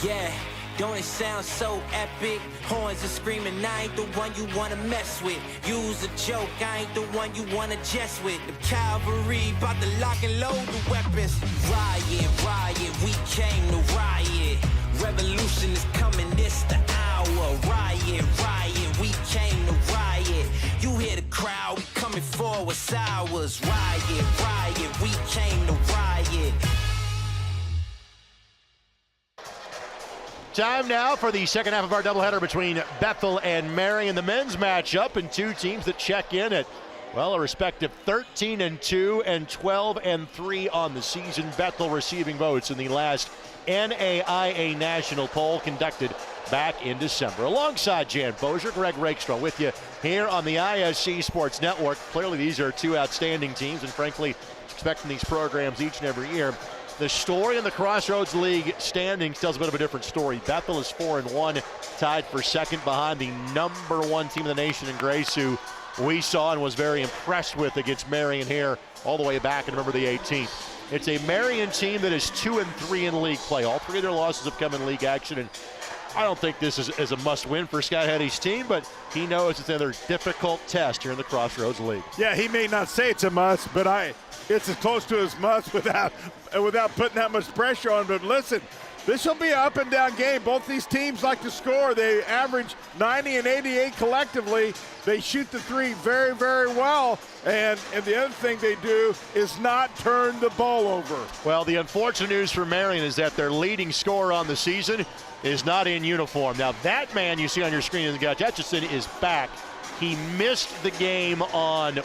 Yeah, don't it sound so epic? Horns are screaming, I ain't the one you wanna mess with. Use a joke, I ain't the one you wanna jest with. The cavalry bout to lock and load the weapons. Riot, riot, we came to riot. Revolution is coming, this the hour. Riot, riot, we came to riot. You hear the crowd, we coming for what's ours. Riot, riot, we came to riot. Time now for the second half of our doubleheader between Bethel and Marian. The men's matchup, and two teams that check in at, well, a respective 13-2 and 12-3 on the season. Bethel receiving votes in the last NAIA national poll conducted back in December. Alongside Jan Bozier, Greg Rakestraw with you here on the ISC Sports Network. Clearly these are two outstanding teams, and frankly, expecting these programs each and every year. The story in the Crossroads League standings tells a bit of a different story. Bethel is 4-1, tied for second behind the #1 team in the nation in Grace, who we saw and was very impressed with against Marian here all the way back in November the 18th. It's a Marian team that is 2-3 in league play. All three of their losses have come in league action, and I don't think this is a must-win for Scott Heddy's team, but he knows it's another difficult test here in the Crossroads League. Yeah, he may not say it's a must, but it's as close to his must without putting that much pressure on. But listen, this will be an up-and-down game. Both these teams like to score. They average 90 and 88 collectively. They shoot the three very, very well. And the other thing they do is not turn the ball over. Well, the unfortunate news for Marian is that their leading scorer on the season is not in uniform. Now, that man you see on your screen, Etchison, is back. He missed the game on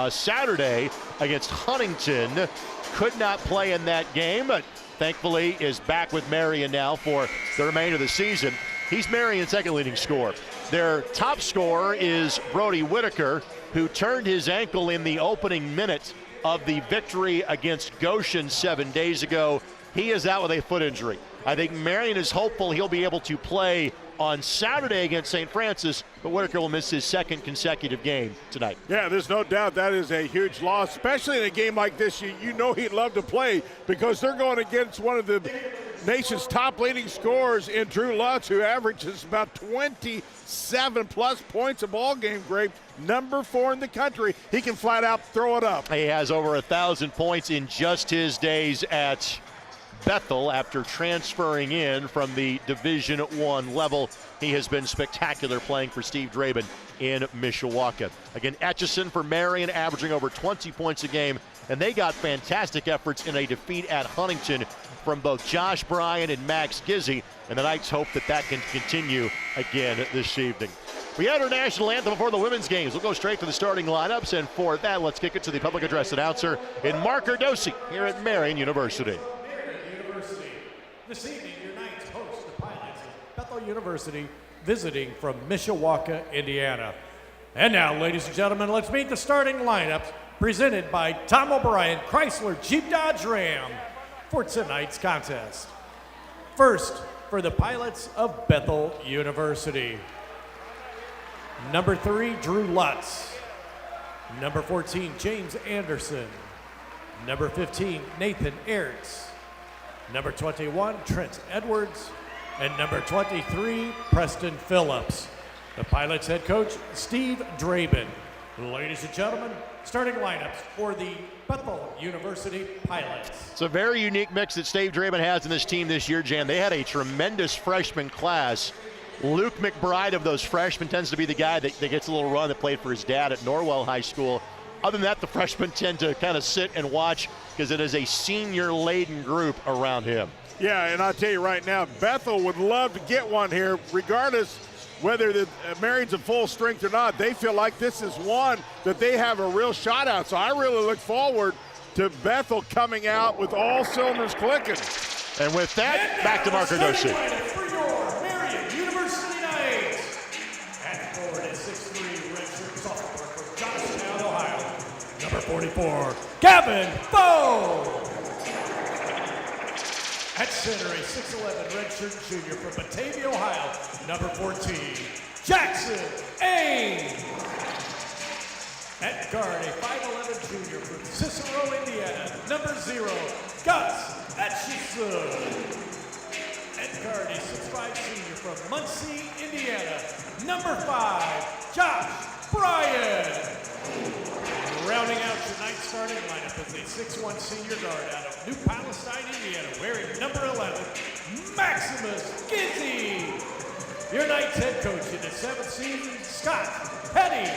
Saturday against Huntington. Could not play in that game, but thankfully is back with Marian now for the remainder of the season. He's Marian's second leading scorer. Their top scorer is Brody Whitaker, who turned his ankle in the opening minute of the victory against Goshen 7 days ago. He is out with a foot injury. I think Marian is hopeful he'll be able to play on Saturday against St. Francis, but Whitaker will miss his second consecutive game tonight. Yeah, there's no doubt that is a huge loss, especially in a game like this. You know he'd love to play because they're going against one of the nation's top leading scorers in Drew Lutz, who averages about 27-plus points a ball game, Greg. #4 in the country. He can flat out throw it up. He has over 1,000 points in just his days at Bethel after transferring in from the Division I level. He has been spectacular playing for Steve Draben in Mishawaka. Again, Etchison for Marian averaging over 20 points a game, and they got fantastic efforts in a defeat at Huntington from both Josh Bryan and Max Gizzi, and the Knights hope that can continue again this evening. We had our national anthem before the women's games. We'll go straight to the starting lineups, and for that, let's kick it to the public address announcer in Mark Erdosi here at Marian University. This evening, your Knights host the Pilots of Bethel University, visiting from Mishawaka, Indiana. And now, ladies and gentlemen, let's meet the starting lineups presented by Tom O'Brien Chrysler Jeep Dodge Ram for tonight's contest. First, for the Pilots of Bethel University. Number 3, Drew Lutz. Number 14, James Anderson. Number 15, Nathan Ertz. Number 21, Trent Edwards. And number 23, Preston Phillips. The Pilots head coach, Steve Draben. Ladies and gentlemen, starting lineups for the Bethel University Pilots. It's a very unique mix that Steve Draben has in this team this year, Jan. They had a tremendous freshman class. Luke McBride of those freshmen tends to be the guy that gets a little run, that played for his dad at Norwell High School. Other than that, the freshmen tend to kind of sit and watch because it is a senior-laden group around him. Yeah, and I'll tell you right now, Bethel would love to get one here, regardless whether the Marian's at full strength or not. They feel like this is one that they have a real shot at. So I really look forward to Bethel coming out with all cylinders clicking. And with that, back to Mark Erdosi. For your Marian University Knights. At forward at 6'3", redshirt sophomore from Johnstown, Ohio. Number 44, Gavin Foe. At center, a 6'11" redshirt junior from Batavia, Ohio. Number 14, Jackson Ames. At guard, a 5'11" junior from Cicero, Indiana. Number 0, Gus Etchison. At guard, a 6'5" senior from Muncie, Indiana, number 5, Josh Bryan. Rounding out tonight's starting lineup is a 6'1" senior guard out of New Palestine, Indiana, wearing number 11, Maximus Gizzi. Your night's head coach in the 7th season, Scott Petty.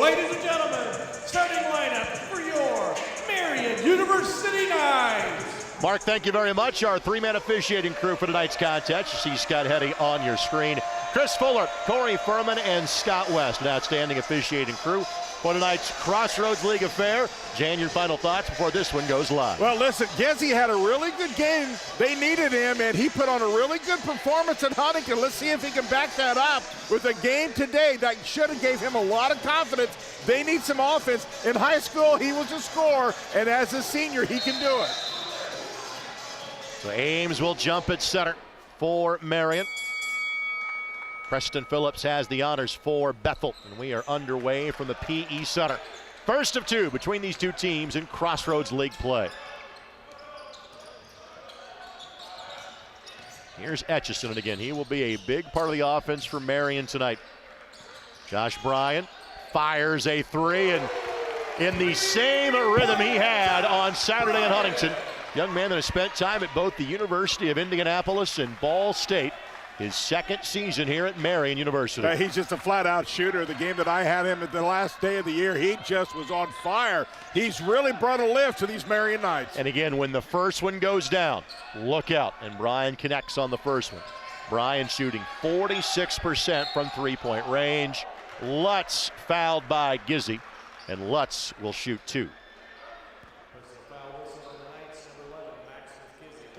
Ladies and gentlemen, starting lineup for your Marian University Knights. Mark, thank you very much. Our three-man officiating crew for tonight's contest. You see Scott Hetty on your screen. Chris Fuller, Corey Furman, and Scott West, an outstanding officiating crew for tonight's Crossroads League affair. Jan, your final thoughts before this one goes live. Well, listen, Gizzi had a really good game. They needed him, and he put on a really good performance at Huntington. Let's see if he can back that up with a game today that should have gave him a lot of confidence. They need some offense. In high school, he was a scorer, and as a senior, he can do it. So Ames will jump at center for Marian. Preston Phillips has the honors for Bethel, and we are underway from the PE Center. First of two between these two teams in Crossroads League play. Here's Etchison, and again, he will be a big part of the offense for Marian tonight. Josh Bryan fires a three, and in the same rhythm he had on Saturday in Huntington. Young man that has spent time at both the University of Indianapolis and Ball State. His second season here at Marian University. He's just a flat-out shooter. The game that I had him at the last day of the year, he just was on fire. He's really brought a lift to these Marian Knights. And again, when the first one goes down, look out. And Bryan connects on the first one. Bryan shooting 46% from three-point range. Lutz fouled by Gizzi, and Lutz will shoot two.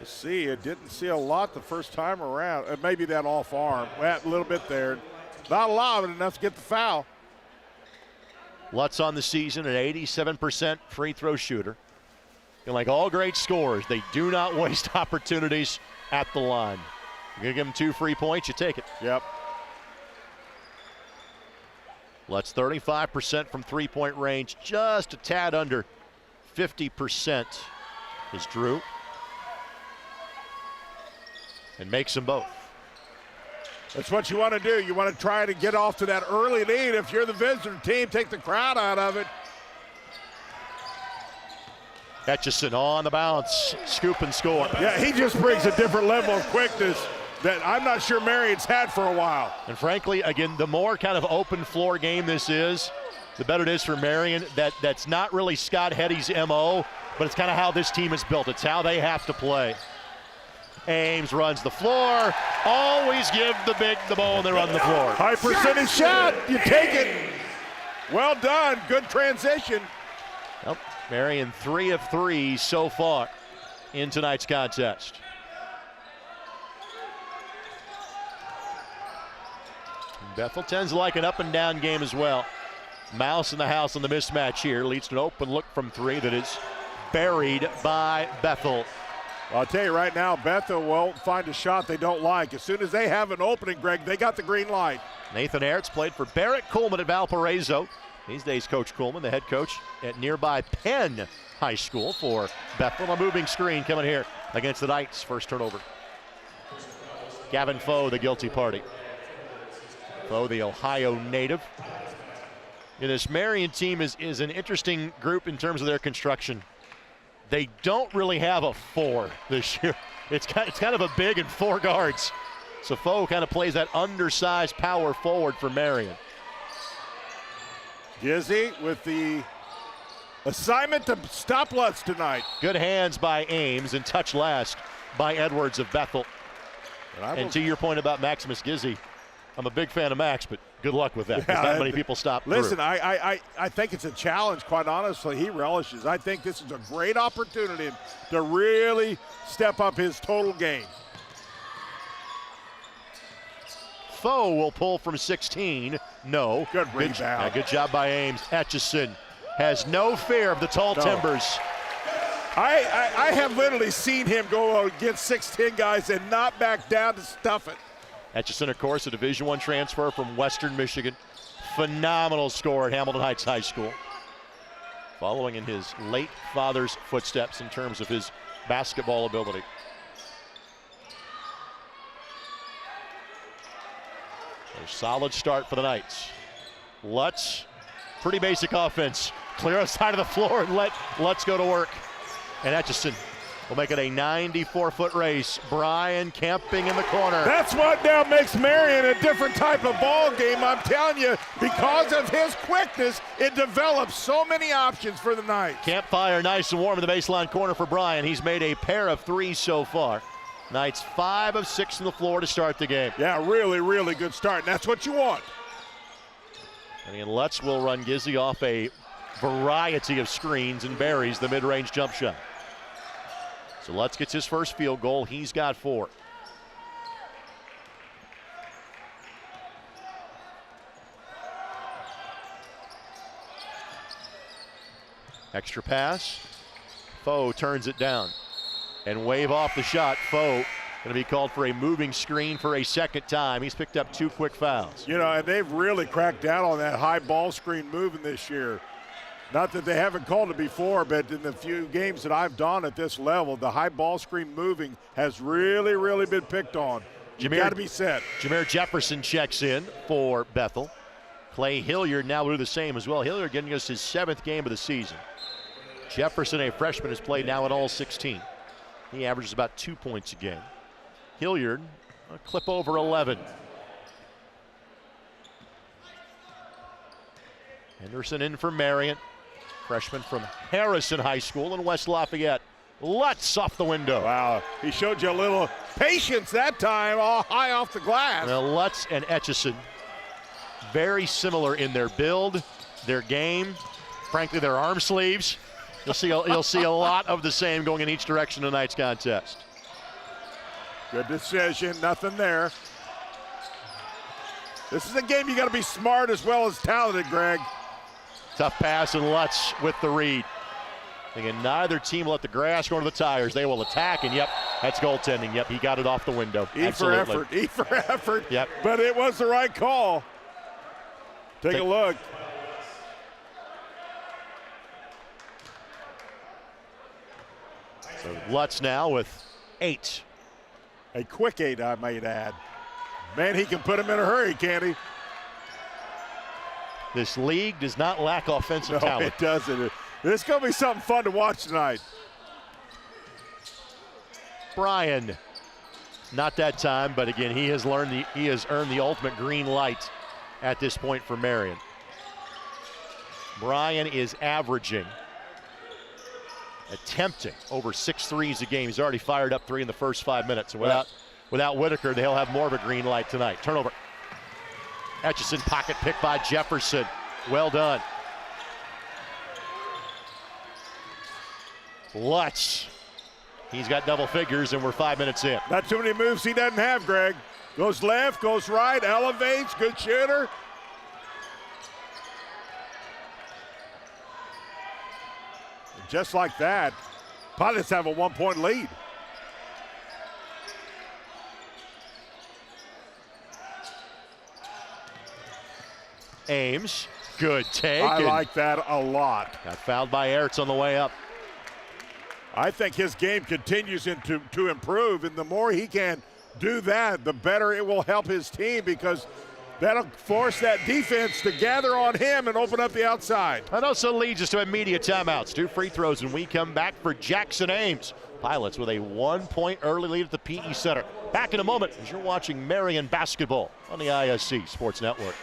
See, it didn't see a lot the first time around. Maybe that off arm, a little bit there. Not a lot, but enough to get the foul. Lutz on the season, an 87% free throw shooter. And like all great scorers, they do not waste opportunities at the line. You're gonna give them 2 free points, you take it. Yep. Lutz 35% from three-point range, just a tad under 50% is Drew. And makes them both. That's what you want to do. You want to try to get off to that early lead. If you're the visitor team, take the crowd out of it. Etchison on the bounce, scoop and score. Yeah, he just brings a different level of quickness that I'm not sure Marian's had for a while. And frankly, again, the more kind of open floor game this is, the better it is for Marian. That's not really Scott Hetty's MO, but it's kind of how this team is built. It's how they have to play. Ames runs the floor. Always give the big the ball and they run the floor. High percentage shot. You take it. Well done. Good transition. Well, Marian 3 of 3 so far in tonight's contest. Bethel tends to like an up and down game as well. Mouse in the house on the mismatch here. Leads to an open look from 3 that is buried by Bethel. I'll tell you right now, Bethel won't find a shot they don't like. As soon as they have an opening, Greg, they got the green light. Nathan Aerts played for Barrett Coleman at Valparaiso. These days, Coach Coleman, the head coach at nearby Penn High School for Bethel. A moving screen coming here against the Knights. First turnover. Gavin Foe, the guilty party. Foe, the Ohio native. And this Marian team is an interesting group in terms of their construction. They don't really have a 4 this year. It's kind of a big and 4 guards. So Foe kind of plays that undersized power forward for Marian. Gizzi with the assignment to stop Lutz tonight. Good hands by Ames and touch last by Edwards of Bethel. And to your point about Maximus Gizzi, I'm a big fan of Max, but good luck with that. Because not many people stop through. Listen, I think it's a challenge, quite honestly. He relishes. I think this is a great opportunity to really step up his total game. Foe will pull from 16. No. Good rebound. Good job by Ames. Etchison has no fear of the tall timbers. I have literally seen him go against 6'10 guys and not back down to stuff it. Etchison, of course, a Division I transfer from Western Michigan. Phenomenal scorer at Hamilton Heights High School. Following in his late father's footsteps in terms of his basketball ability. A solid start for the Knights. Lutz, pretty basic offense. Clear outside of the floor and let Lutz go to work. And Etchison will make it a 94-foot race. Brian camping in the corner. That's what now makes Marian a different type of ball game. I'm telling you, because of his quickness, it develops so many options for the Knights. Campfire nice and warm in the baseline corner for Brian. He's made a pair of threes so far. Knights 5 of 6 on the floor to start the game. Yeah, really, really good start. And that's what you want. And again, Lutz will run Gizzy off a variety of screens and buries the mid-range jump shot. So Lutz gets his first field goal. He's got 4. Extra pass. Foe turns it down and wave off the shot. Foe going to be called for a moving screen for a second time. He's picked up 2 quick fouls. You know, and they've really cracked down on that high ball screen moving this year. Not that they haven't called it before, but in the few games that I've done at this level, the high ball screen moving has really, really been picked on. You got to be set. Jameer Jefferson checks in for Bethel. Clay Hilliard now will do the same as well. Hilliard getting us his 7th game of the season. Jefferson, a freshman, has played now in all 16. He averages about 2 points a game. Hilliard, a clip over 11. Henderson in for Marian. Freshman from Harrison High School in West Lafayette. Lutz off the window. Wow, he showed you a little patience that time, all high off the glass. Now Lutz and Etchison, very similar in their build, their game, frankly their arm sleeves. You'll see a lot of the same going in each direction in tonight's contest. Good decision, nothing there. This is a game you got to be smart as well as talented, Greg. Tough pass, and Lutz with the read. Thinking neither team will let the grass go to the tires. They will attack, and yep, that's goaltending. Yep, he got it off the window. E for effort, E for effort. Yep. But it was the right call. Take a look. So Lutz now with 8. A quick 8, I might add. Man, he can put him in a hurry, can't he? This league does not lack offensive No, talent. it doesn't. This is going to be something fun to watch tonight. Brian, not that time, but again, he has earned the ultimate green light at this point for Marian. Brian is attempting over 6 threes a game. He's already fired up 3 in the first 5 minutes. And without Whitaker, they'll have more of a green light tonight. Turnover. Etchison pocket pick by Jefferson. Well done. Lutz. He's got double figures, and we're 5 minutes in. Not too many moves he doesn't have, Greg. Goes left, goes right, elevates, good shooter. And just like that, Pilots have a 1-point lead. Ames, good take. I like that a lot. Got fouled by Ertz on the way up. I think his game continues to improve, and the more he can do that, the better it will help his team, because that'll force that defense to gather on him and open up the outside. That also leads us to immediate timeouts. 2 free throws, and we come back for Jackson Ames. Pilots with a 1-point early lead at the PE Center. Back in a moment as you're watching Marian basketball on the ISC Sports Network.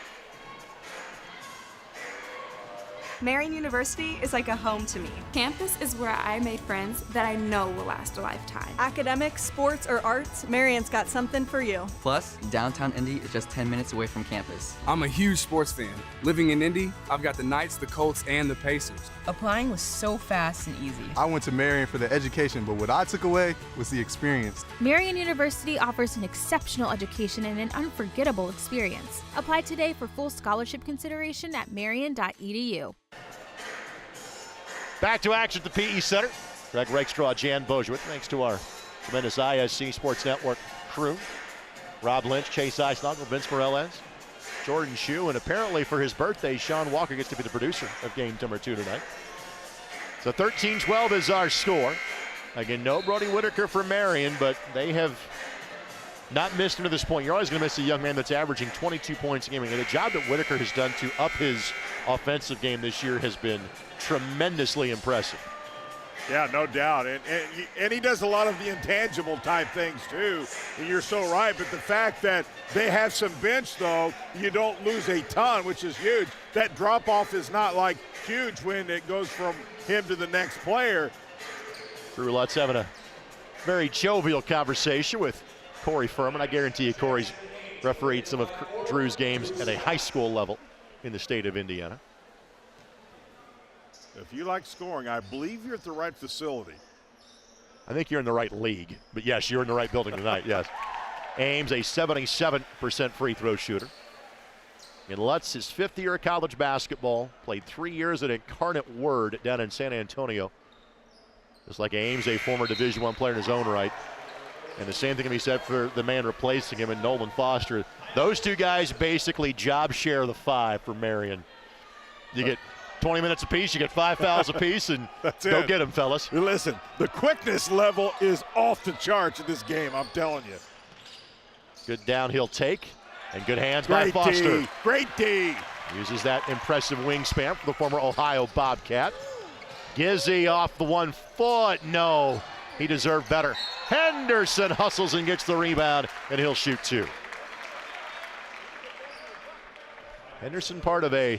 Marian University is like a home to me. Campus is where I made friends that I know will last a lifetime. Academics, sports, or arts, Marian's got something for you. Plus, downtown Indy is just 10 minutes away from campus. I'm a huge sports fan. Living in Indy, I've got the Knights, the Colts, and the Pacers. Applying was so fast and easy. I went to Marian for the education, but what I took away was the experience. Marian University offers an exceptional education and an unforgettable experience. Apply today for full scholarship consideration at marian.edu. Back to action at the PE Center. Greg Rakestraw, Jan Boziewicz. Thanks to our tremendous ISC Sports Network crew. Rob Lynch, Chase Eisnagel, Vince Morales, Jordan Shue, and apparently for his birthday, Sean Walker gets to be the producer of game number 2 tonight. So 13-12 is our score. Again, no Brody Whitaker for Marian, but they have not missed him to this point. You're always going to miss a young man that's averaging 22 points a game. And the job that Whitaker has done to up his offensive game this year has been tremendously impressive. Yeah, no doubt. And he does a lot of the intangible type things too. And you're so right. But the fact that they have some bench, though, you don't lose a ton, which is huge. That drop-off is not like huge when it goes from him to the next player. Drew Lutz having a very jovial conversation with Corey Furman. I guarantee you Corey's refereed some of Drew's games at a high school level in the state of Indiana. If you like scoring, I believe you're at the right facility. I think you're in the right league. But, yes, you're in the right building tonight, yes. Ames, a 77% free throw shooter. And Lutz, his 5th year of college basketball, played 3 years at Incarnate Word down in San Antonio. Just like Ames, a former Division I player in his own right. And the same thing can be said for the man replacing him in Nolan Foster. Those two guys basically job share the 5 for Marian. You get 20 minutes apiece, you get 5 fouls apiece, and go get them, fellas. Listen, the quickness level is off the charts in this game, I'm telling you. Good downhill take, and good hands by Foster. D. Great D. Uses that impressive wingspan for the former Ohio Bobcat. Gizzy off the 1 foot. No, he deserved better. Henderson hustles and gets the rebound, and he'll shoot 2. Henderson part of a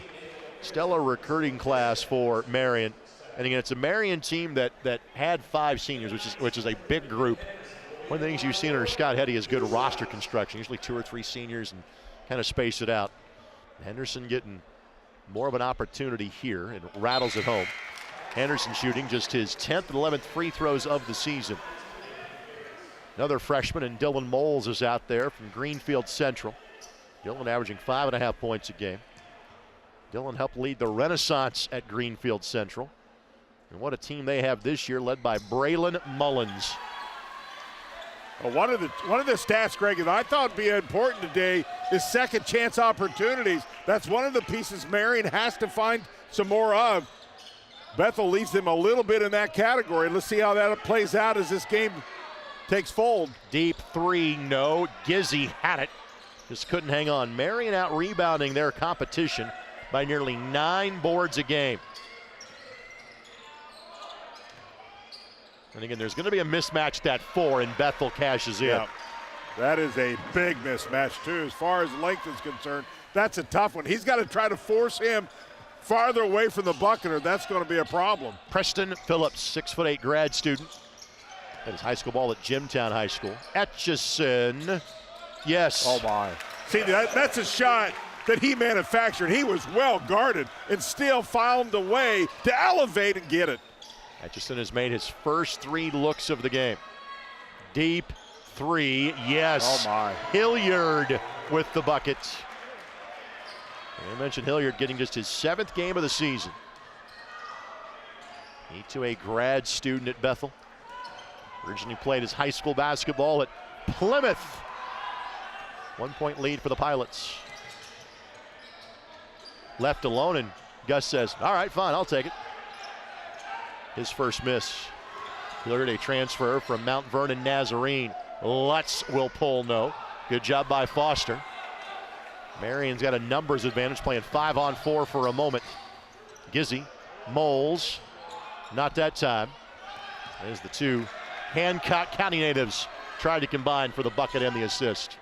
stellar recruiting class for Marian. And again, it's a Marian team that had 5 seniors, which is a big group. One of the things you've seen under Scott Hetty is good roster construction, usually 2 or 3 seniors and kind of space it out. Henderson getting more of an opportunity here and rattles it home. Henderson shooting just his 10th and 11th free throws of the season. Another freshman, and Dylan Moles is out there from Greenfield Central. Dylan averaging 5.5 points a game. Dylan helped lead the Renaissance at Greenfield Central. And what a team they have this year, led by Braylon Mullins. Well, one of the stats, Greg, that I thought would be important today is second chance opportunities. That's one of the pieces Marian has to find some more of. Bethel leads them a little bit in that category. Let's see how that plays out as this game takes fold. Deep 3, no. Gizzy had it. Just couldn't hang on. Marian out rebounding their competition by nearly 9 boards a game. And again, there's going to be a mismatch at 4, and Bethel cashes in. Yeah, that is a big mismatch, too. As far as length is concerned, that's a tough one. He's got to try to force him farther away from the bucket, or that's going to be a problem. Preston Phillips, 6'8" grad student. At his high school ball at Jimtown High School. Etchison, yes. Oh, my. See, that's a shot that he manufactured. He was well guarded and still found a way to elevate and get it. Etchison has made his first 3 looks of the game. Deep 3, yes. Oh, my. Hilliard with the bucket. I mentioned Hilliard getting just his 7th game of the season. He too a grad student at Bethel. Originally played his high school basketball at Plymouth. 1-point lead for the Pilots. Left alone, and Gus says, all right, fine, I'll take it. His first miss. Hilliard, a transfer from Mount Vernon Nazarene. Lutz will pull, no. Good job by Foster. Marian's got a numbers advantage, playing 5-on-4 for a moment. Gizzy, Moles, not that time. There's the 2 Hancock County natives tried to combine for the bucket and the assist.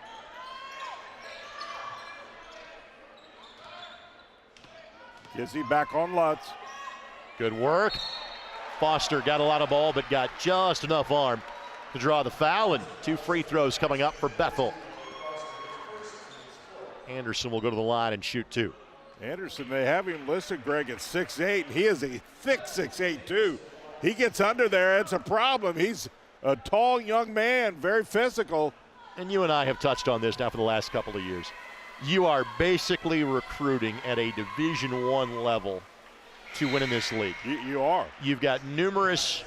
Gizzy back on Lutz. Good work. Foster got a lot of ball, but got just enough arm to draw the foul, and 2 free throws coming up for Bethel. Anderson will go to the line and shoot 2. Anderson, they have him listed, Greg, at 6'8". He is a thick 6'8", too. He gets under there, it's a problem. He's a tall young man, very physical. And you and I have touched on this now for the last couple of years. You are basically recruiting at a Division I level to win in this league. You are. You've got numerous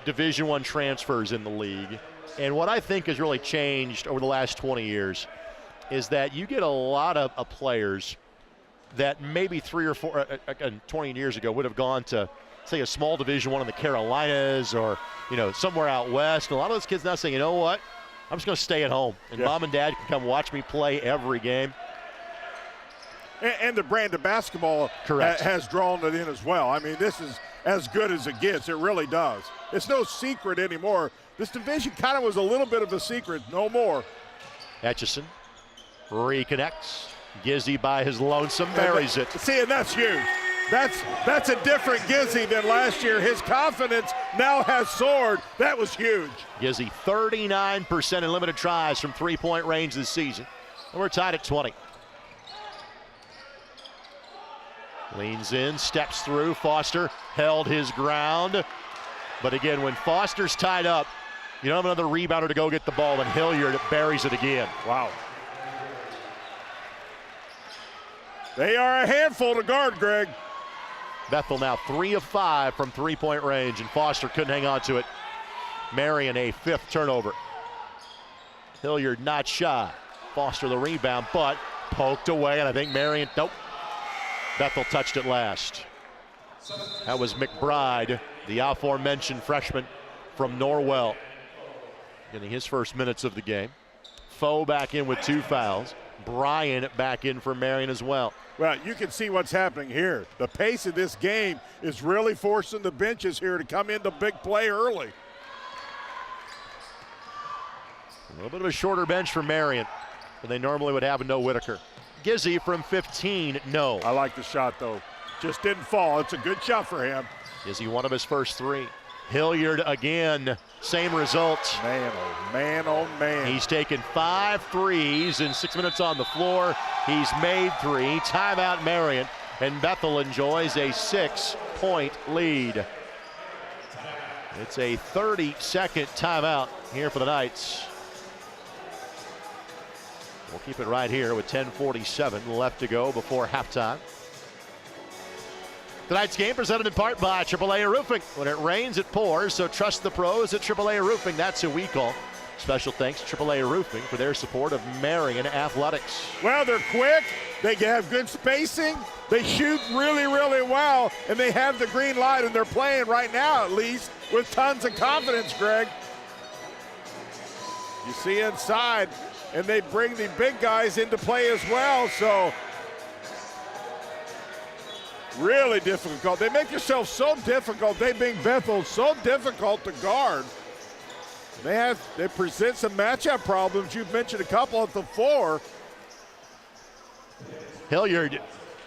Division I transfers in the league. And what I think has really changed over the last 20 years is that you get a lot of players that maybe 3 or 4, 20 years ago would have gone to, say, a small Division I in the Carolinas or, somewhere out west. And a lot of those kids now say, you know what? I'm just going to stay at home, and Mom and Dad can come watch me play every game. And the brand of basketball has drawn it in as well. I mean, this is as good as it gets. It really does. It's no secret anymore. This division kind of was a little bit of a secret. No more. Etchison reconnects. Gizzy by his lonesome buries it. See, and that's huge. That's a different Gizzy than last year. His confidence now has soared. That was huge. Gizzy 39% in limited tries from three-point range this season. And we're tied at 20. Leans in, steps through. Foster held his ground. But again, when Foster's tied up, you don't have another rebounder to go get the ball, and Hilliard buries it again. Wow. They are a handful to guard, Greg. Bethel now 3 of 5 from three-point range, and Foster couldn't hang on to it. Marian, a 5th turnover. Hilliard not shy. Foster the rebound, but poked away, and I think Marian, nope. Bethel touched it last. That was McBride, the aforementioned freshman from Norwell, getting his first minutes of the game. Foe back in with 2 fouls. Bryan back in for Marian as well. Well, you can see what's happening here. The pace of this game is really forcing the benches here to come into big play early. A little bit of a shorter bench for Marian than they normally would have with no Whitaker. Gizzy from 15, no. I like the shot, though. Just didn't fall. It's a good shot for him. Gizzy one of his first 3. Hilliard again, same result. Man, oh man, oh man. He's taken 5 threes in 6 minutes on the floor. He's made 3. Timeout Marian, and Bethel enjoys a 6-point lead. It's a 30-second timeout here for the Knights. We'll keep it right here with 10:47 left to go before halftime. Tonight's game presented in part by AAA Roofing. When it rains, it pours, so trust the pros at AAA Roofing. That's who we call. Special thanks to AAA Roofing for their support of Marian Athletics. Well, they're quick. They have good spacing. They shoot really, really well, and they have the green light, and they're playing right now, at least, with tons of confidence, Greg. You see inside, and they bring the big guys into play as well, so really difficult. They make themselves so difficult. They make Bethel so difficult to guard. They present some matchup problems. You've mentioned a couple at the floor. Hilliard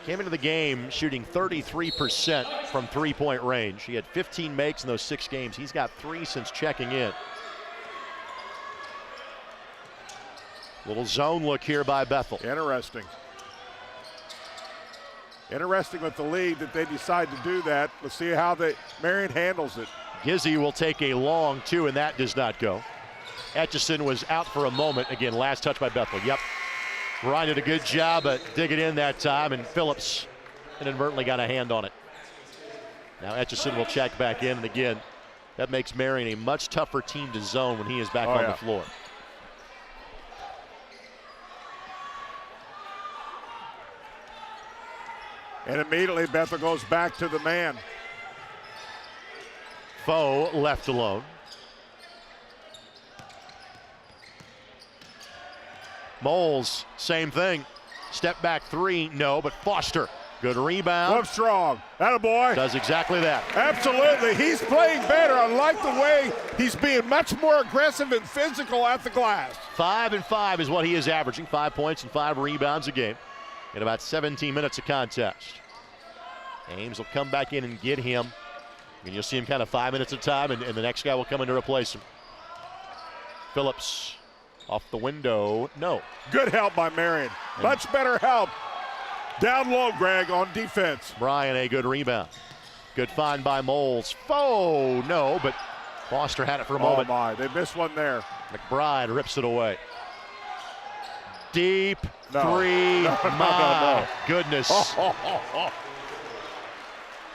came into the game shooting 33% from three-point range. He had 15 makes in those 6 games. He's got 3 since checking in. Little zone look here by Bethel. Interesting. Interesting with the lead that they decide to do that. Let's see how Marian handles it. Gizzy will take a long 2, and that does not go. Etchison was out for a moment. Again, last touch by Bethel. Yep. Ryan did a good job at digging in that time, and Phillips inadvertently got a hand on it. Now Etchison will check back in, and again, that makes Marian a much tougher team to zone when he is back on the floor. And immediately Bethel goes back to the man. Foe left alone. Moles, same thing. Step back 3, no, but Foster, good rebound. Love strong. Attaboy. Does exactly that. Absolutely. He's playing better. I like the way he's being much more aggressive and physical at the glass. 5 and 5 is what he is averaging. 5 points and 5 rebounds a game in about 17 minutes of contest. Ames will come back in and get him. And you'll see him kind of 5 minutes at a time, and the next guy will come in to replace him. Phillips off the window, no. Good help by Marian. Much better help. Down low, Greg, on defense. Bryan, a good rebound. Good find by Moles. Foe, no, but Foster had it for a moment. Oh my, they missed one there. McBride rips it away. Deep 3, no. Goodness.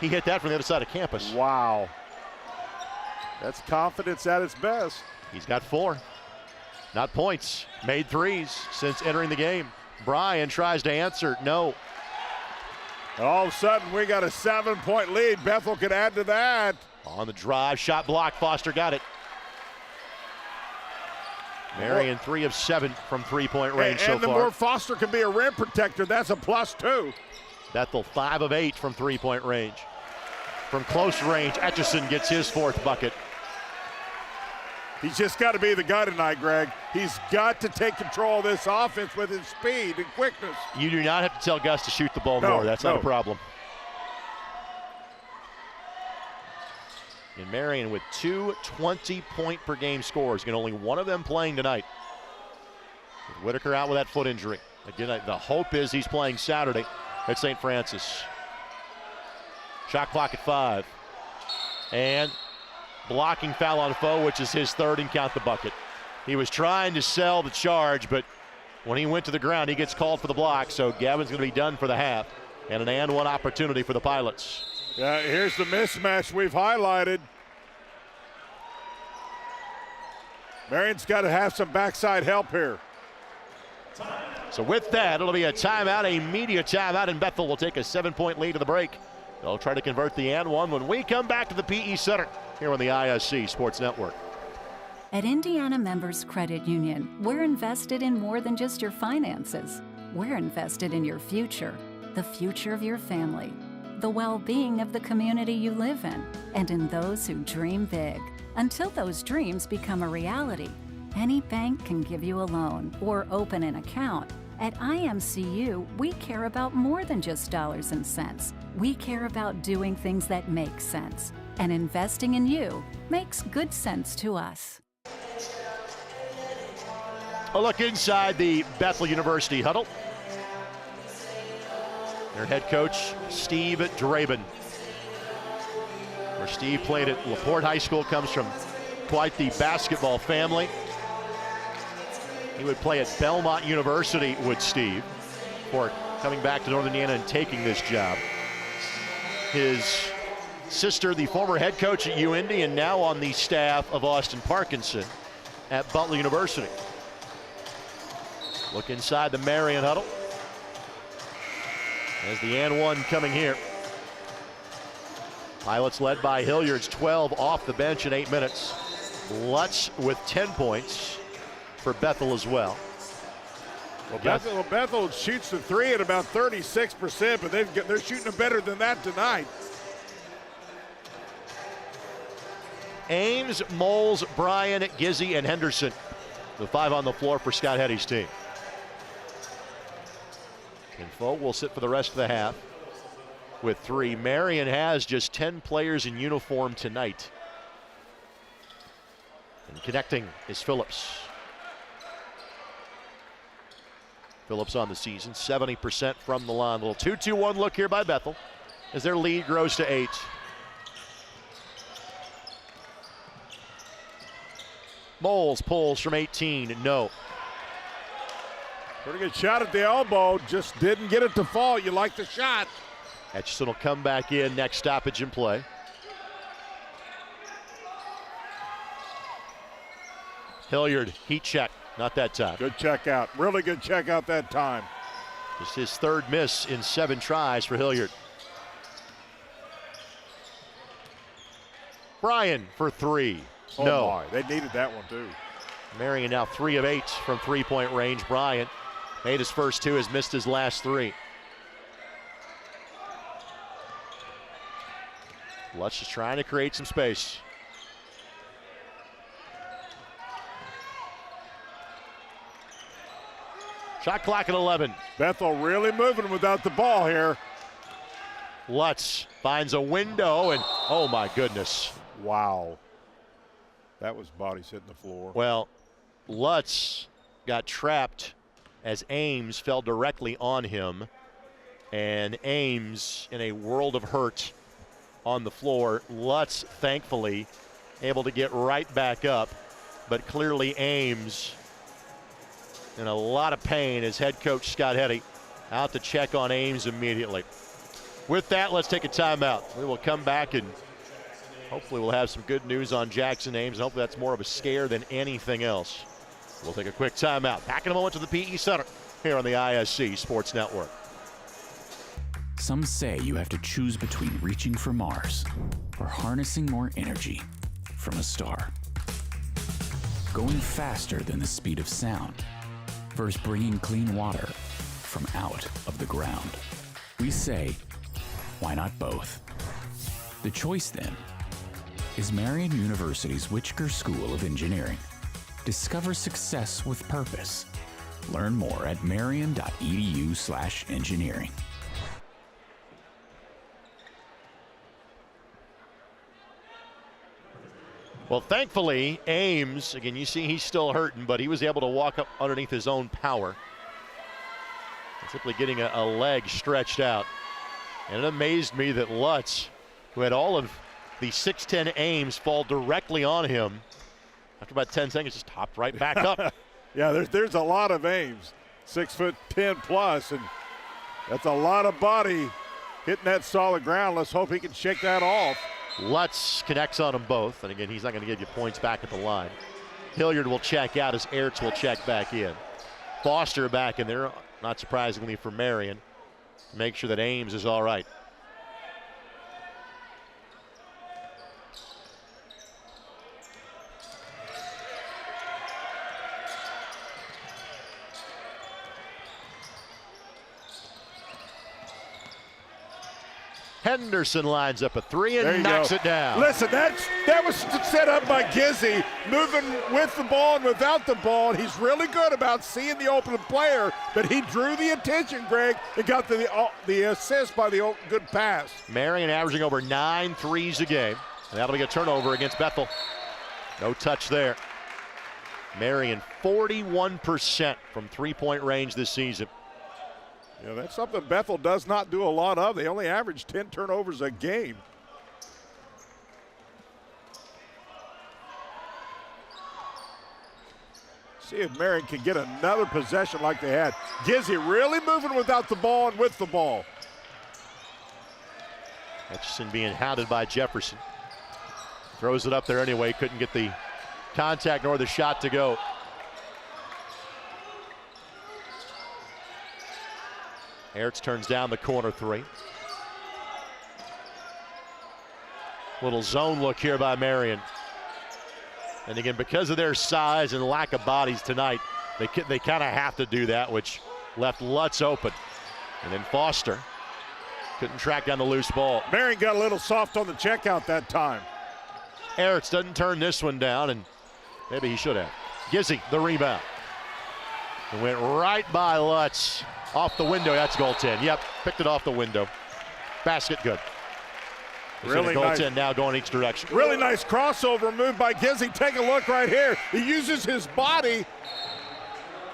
He hit that from the other side of campus. Wow. That's confidence at its best. He's got 4. Not points. Made 3s since entering the game. Bryan tries to answer. No. And all of a sudden, we got a 7-point lead. Bethel can add to that. On the drive, shot block. Foster got it. Marian 3 of 7 from three-point range so far. And the more Foster can be a rim protector, that's a plus too. Bethel 5 of 8 from three-point range. From close range, Etchison gets his 4th bucket. He's just got to be the guy tonight, Greg. He's got to take control of this offense with his speed and quickness. You do not have to tell Gus to shoot the ball more. That's not a problem. And Marian with 2 20-point-per-game scores. Again, only one of them playing tonight. With Whitaker out with that foot injury. Again, the hope is he's playing Saturday at St. Francis. Shot clock at 5. And blocking foul on Foe, which is his 3rd, and count the bucket. He was trying to sell the charge, but when he went to the ground, he gets called for the block, so Gavin's going to be done for the half. And an and one opportunity for the Pilots. Yeah, here's the mismatch we've highlighted. Marian's got to have some backside help here. So with that, it'll be a timeout, a media timeout, and Bethel will take a 7-point lead to the break. They'll try to convert the and one when we come back to the PE Center here on the ISC Sports Network. At Indiana Members Credit Union, we're invested in more than just your finances. We're invested in your future, the future of your family, the well-being of the community you live in, and in those who dream big. Until those dreams become a reality, any bank can give you a loan or open an account. At IMCU, we care about more than just dollars and cents. We care about doing things that make sense. And investing in you makes good sense to us. A look inside the Bethel University huddle. Their head coach, Steve Draben. Where Steve played at LaPorte High School, comes from quite the basketball family. He would play at Belmont University with Steve before coming back to Northern Indiana and taking this job. His sister, the former head coach at UIndy, and now on the staff of Austin Parkinson at Butler University. Look inside the Marian huddle. As the and one coming here. Pilots led by Hilliard's 12 off the bench in 8 minutes. Lutz with 10 points for Bethel as well. Well, Bethel shoots the 3 at about 36%, but they're shooting it better than that tonight. Ames, Moles, Bryan, Gizzy, and Henderson. The 5 on the floor for Scott Hetty's team. And Foe will sit for the rest of the half with 3. Marian has just 10 players in uniform tonight. And connecting is Phillips. Phillips on the season, 70% from the line. A little 2-2-1 look here by Bethel as their lead grows to 8. Moles pulls from 18, no. Pretty good shot at the elbow, just didn't get it to fall. You like the shot. Etchison will come back in, next stoppage in play. Hilliard, heat check, not that time. Good check out, really good check out that time. Just his 3rd miss in 7 tries for Hilliard. Bryan for 3, oh no. My, they needed that one too. Marian now 3 of 8 from 3-point range. Bryan made his first 2, has missed his last 3. Lutz just trying to create some space. Shot clock at 11. Bethel really moving without the ball here. Lutz finds a window and oh my goodness. Wow. That was bodies hitting the floor. Well, Lutz got trapped as Ames fell directly on him. And Ames in a world of hurt on the floor. Lutz, thankfully, able to get right back up. But clearly Ames in a lot of pain as head coach Scott Hetty out to check on Ames immediately. With that, let's take a timeout. We will come back and hopefully we'll have some good news on Jackson Ames. And hopefully that's more of a scare than anything else. We'll take a quick timeout. Back in a moment to the PE Center here on the ISC Sports Network. Some say you have to choose between reaching for Mars or harnessing more energy from a star. going faster than the speed of sound, versus bringing clean water from out of the ground. We say, why not both? The choice then is Marian University's Whitaker School of Engineering. Discover success with purpose. Learn more at marian.edu/engineering. Well, thankfully, Ames, again, you see he's still hurting, but he was able to walk up underneath his own power. Simply getting a leg stretched out. And it amazed me that Lutz, who had all of the 6'10" Ames fall directly on him, after about 10 seconds, just hopped right back up. Yeah, there's a lot of Ames, 6'10" plus, and that's a lot of body hitting that solid ground. Let's hope he can shake that off. Lutz connects on them both, and again, he's not going to give you points back at the line. Hilliard will check out as Ertz will check back in. Foster back in there, not surprisingly for Marian. Make sure that Ames is all right. Henderson lines up a three and knocks it down. Listen, that was set up by Gizzy, moving with the ball and without the ball. And he's really good about seeing the open player, but he drew the attention, Greg, and got the assist by the good pass. Marian averaging over 9 threes a game, and that'll be a turnover against Bethel. No touch there. Marian 41% from three-point range this season. Yeah, that's something Bethel does not do a lot of. They only average 10 turnovers a game. See if Marian can get another possession like they had. Gizzy really moving without the ball and with the ball. Hutchinson being hounded by Jefferson. Throws it up there anyway, couldn't get the contact nor the shot to go. Ertz turns down the corner three. Little zone look here by Marian. And again, because of their size and lack of bodies tonight, they kind of have to do that, which left Lutz open. And then Foster couldn't track down the loose ball. Marian got a little soft on the checkout that time. Ertz doesn't turn this one down, and maybe he should have. Gizzy, the rebound. It went right by Lutz. Off the window, that's goaltend. Yep, picked it off the window. Basket good. Really goaltend nice. Now going each direction. Really nice crossover move by Gizzy. Take a look right here. He uses his body.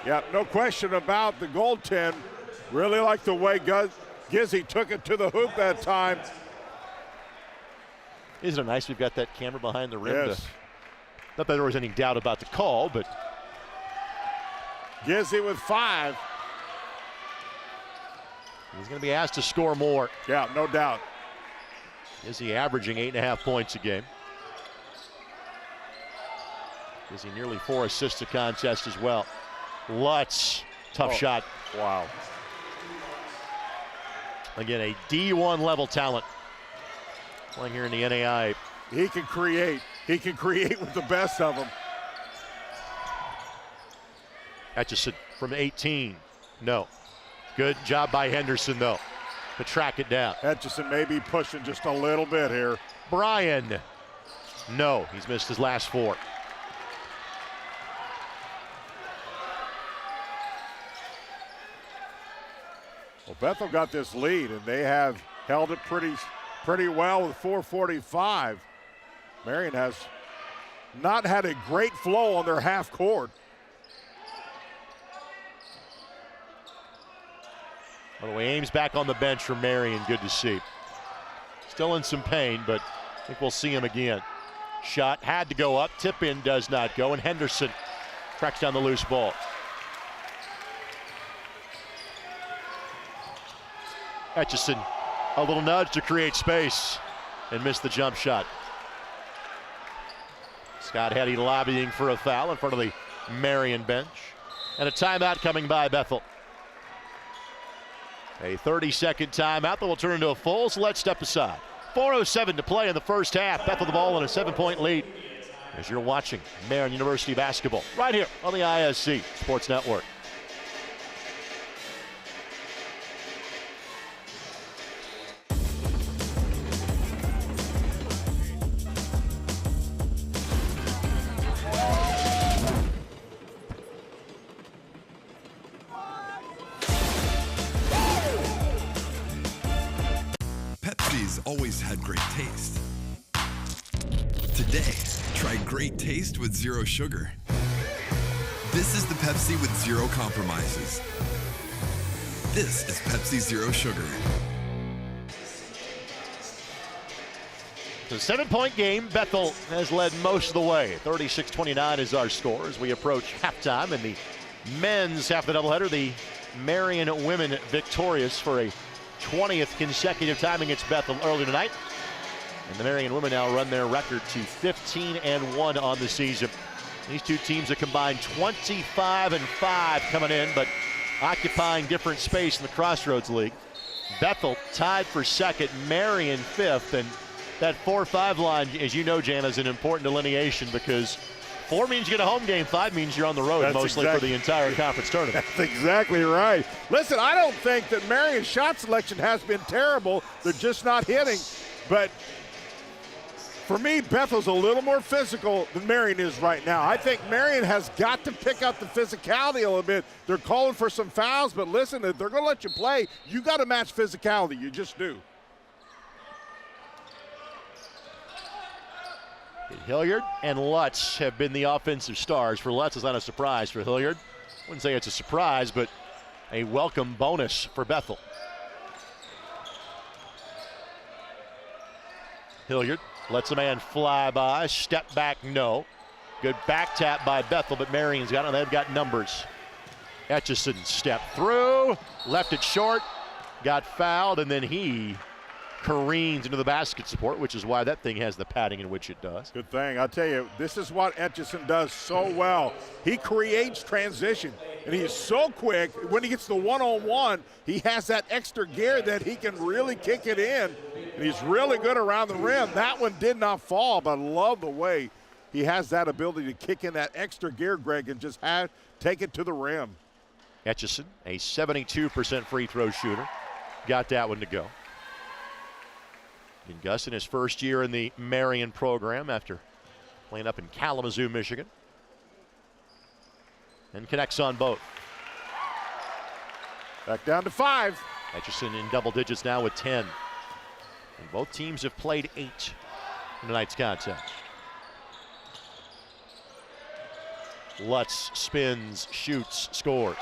Yep, no question about the goaltend. Really like the way Gizzy took it to the hoop that time. Isn't it nice we've got that camera behind the rim? Yes. Not that there was any doubt about the call, but Gizzy with 5. He's going to be asked to score more. Yeah, no doubt. Is he averaging 8.5 points a game? Is he nearly 4 assists a contest as well? Lutz, tough shot. Wow. Again, a D1 level talent playing here in the NAI. He can create. He can create with the best of them. Hutchinson from 18. No. Good job by Henderson, though, to track it down. Hutchinson may be pushing just a little bit here. Brian. No, he's missed his last 4. Well, Bethel got this lead, and they have held it pretty well with 4:45. Marian has not had a great flow on their half court. By the way, Ames back on the bench for Marian. Good to see. Still in some pain, but I think we'll see him again. Shot had to go up. Tip in does not go, and Henderson tracks down the loose ball. Hutchinson, a little nudge to create space and missed the jump shot. Scott Heddy lobbying for a foul in front of the Marian bench. And a timeout coming by Bethel. A 30-second timeout that will turn into a full, so let's step aside. 4:07 to play in the first half. Bethel the ball in a 7-point lead. as you're watching Marian University basketball right here on the ISC Sports Network. Pepsi's always had great taste. Today, try great taste with zero sugar. This is the Pepsi with zero compromises. This is Pepsi Zero Sugar. It's a 7-point game. Bethel has led most of the way. 36-29 is our score as we approach halftime. In the men's half of the doubleheader, the Marian women victorious for a 20th consecutive time against Bethel early tonight. And the Marian women now run their record to 15-1 on the season. These two teams have combined 25-5 coming in, but occupying different space in the Crossroads League. Bethel tied for second, Marian fifth, and that 4-5 line, as you know, Jan, is an important delineation because 4 means you get a home game, 5 means you're on the road mostly for the entire conference tournament. That's exactly right. Listen, I don't think that Marian's shot selection has been terrible. They're just not hitting. But for me, Bethel's a little more physical than Marian is right now. I think Marian has got to pick up the physicality a little bit. They're calling for some fouls, but listen, if they're going to let you play, you got to match physicality. You just do. Hilliard and Lutz have been the offensive stars. For Lutz, it's not a surprise. For Hilliard, wouldn't say it's a surprise, but a welcome bonus for Bethel. Hilliard lets a man fly by, step back, no. Good back tap by Bethel, but Marian's got it. They've got numbers. Etchison stepped through, left it short, got fouled, and then he careens into the basket support, which is why that thing has the padding in which it does. Good thing. I'll tell you, this is what Etchison does so well. He creates transition, and he's so quick. When he gets the one-on-one, he has that extra gear that he can really kick it in, and he's really good around the rim. That one did not fall, but I love the way he has that ability to kick in that extra gear, Greg, and just take it to the rim. Etchison, a 72% free throw shooter, got that one to go. And Gus in his first year in the Marian program after playing up in Kalamazoo, Michigan. And connects on both. Back down to 5. Etchison in double digits now with 10. And both teams have played 8 in tonight's contest. Lutz spins, shoots, scores.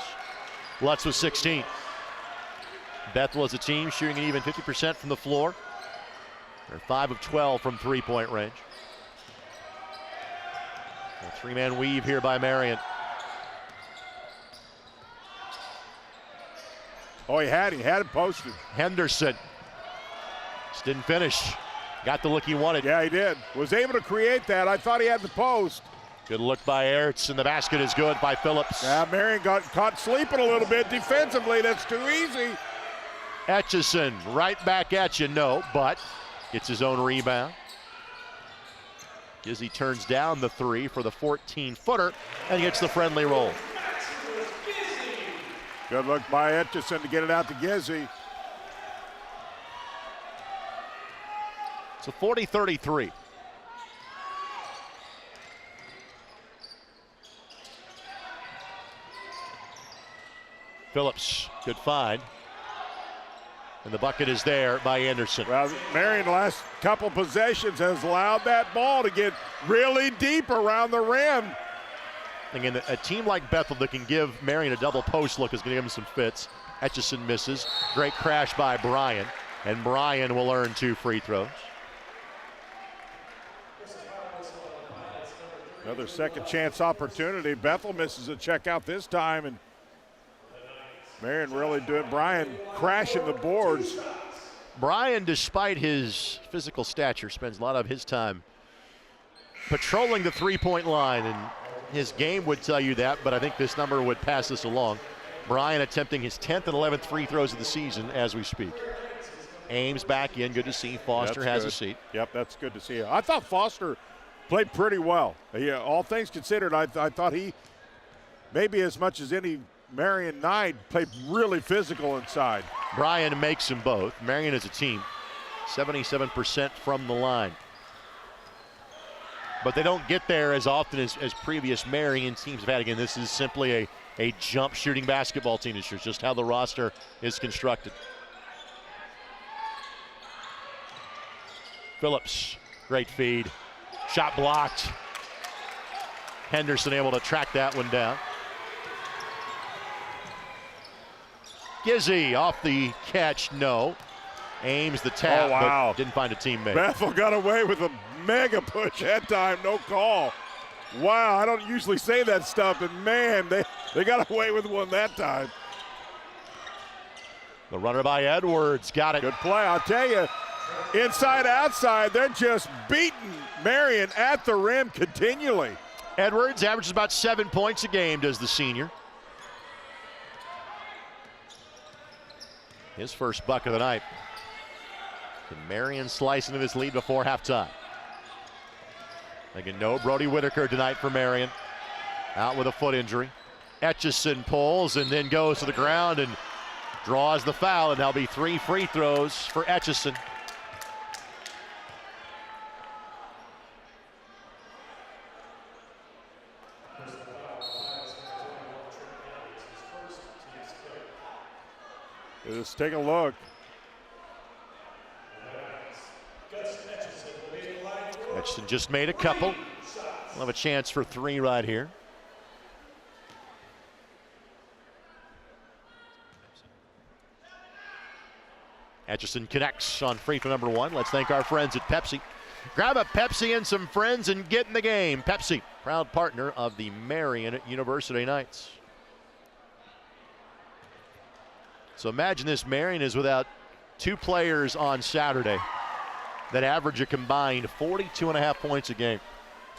Lutz with 16. Bethel as a team shooting an even 50% from the floor. They're 5 of 12 from three-point range. A 3-man weave here by Marian. Oh, he had it posted. Henderson just didn't finish. Got the look he wanted. Yeah, he did. Was able to create that. I thought he had the post. Good look by Ertz, and the basket is good by Phillips. Yeah, Marian got caught sleeping a little bit defensively. That's too easy. Etchison right back at you, no, but gets his own rebound. Gizzy turns down the 3 for the 14-footer and gets the friendly roll. Good look by Etchison to get it out to Gizzy. It's a 40-33. Phillips, good find. And the bucket is there by Anderson. Well, Marian, the last couple possessions, has allowed that ball to get really deep around the rim. Again, a team like Bethel that can give Marian a double post look is going to give him some fits. Etchison misses. Great crash by Brian. And Brian will earn 2 free throws. Another second chance opportunity. Bethel misses a check out this time, and Marian really doing. Brian crashing the boards. Brian, despite his physical stature, spends a lot of his time patrolling the three-point line, and his game would tell you that, but I think this number would pass this along. Brian attempting his 10th and 11th free throws of the season as we speak. Ames back in, good to see. Foster has a seat. Yep, that's good to see. I thought Foster played pretty well. Yeah, all things considered, I thought he, maybe as much as any Marian Knight, played really physical inside. Brian makes them both. Marian as a team, 77% from the line. But they don't get there as often as previous Marian teams have had. Again, this is simply a jump shooting basketball team this year, just how the roster is constructed. Phillips, great feed. Shot blocked. Henderson able to track that one down. Gizzy off the catch, no. Aims the tap, but didn't find a teammate. Bethel got away with a mega push that time, no call. Wow, I don't usually say that stuff, but man, they got away with one that time. The runner by Edwards, got it. Good play, I'll tell you. Inside, outside, they're just beating Marian at the rim continually. Edwards averages about 7 points a game, does the senior. His first bucket of the night. Can Marian slice into this lead before halftime? Again, no Brody Whitaker tonight for Marian. Out with a foot injury. Etchison pulls and then goes to the ground and draws the foul, and there'll be 3 free throws for Etchison. Let's take a look. Etchison just made a couple. We'll have a chance for 3 right here. Etchison connects on free throw number 1. Let's thank our friends at Pepsi. Grab a Pepsi and some friends and get in the game. Pepsi, proud partner of the Marian University Knights. So imagine this, Marian is without 2 players on Saturday that average a combined 42.5 points a game.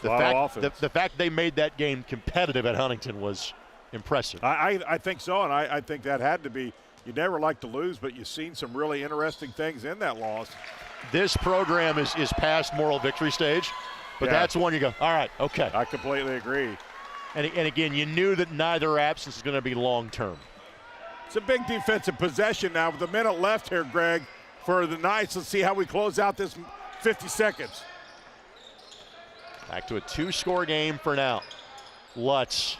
The fact they made that game competitive at Huntington was impressive. I think so, and I think that had to be. You never like to lose, but you've seen some really interesting things in that loss. This program is past moral victory stage, but that's one you go, all right, okay. I completely agree. And again, you knew that neither absence is going to be long-term. It's a big defensive possession now with a minute left here, Greg, for the Knights. Let's see how we close out this 50 seconds. Back to a 2-score game for now. Lutz.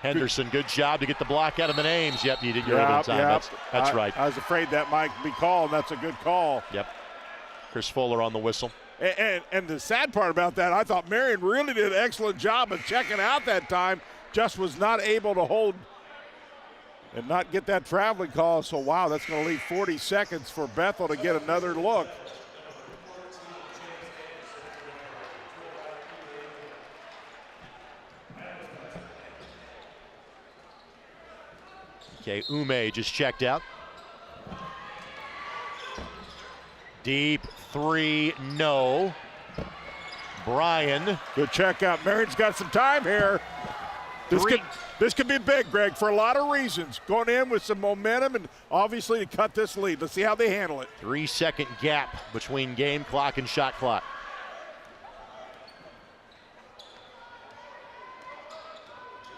Henderson, good job to get the block out of the names. Yep, you did your overtime. That's right. I was afraid that might be called, and that's a good call. Yep. Chris Fuller on the whistle. And the sad part about that, I thought Marian really did an excellent job of checking out that time, just was not able to hold and not get that traveling call. So, wow, that's going to leave 40 seconds for Bethel to get another look. Okay, Ume just checked out. Deep 3, no. Brian. Good check out. Marian's got some time here. This could be big, Greg, for a lot of reasons. Going in with some momentum and obviously to cut this lead. Let's see how they handle it. 3-second gap between game clock and shot clock.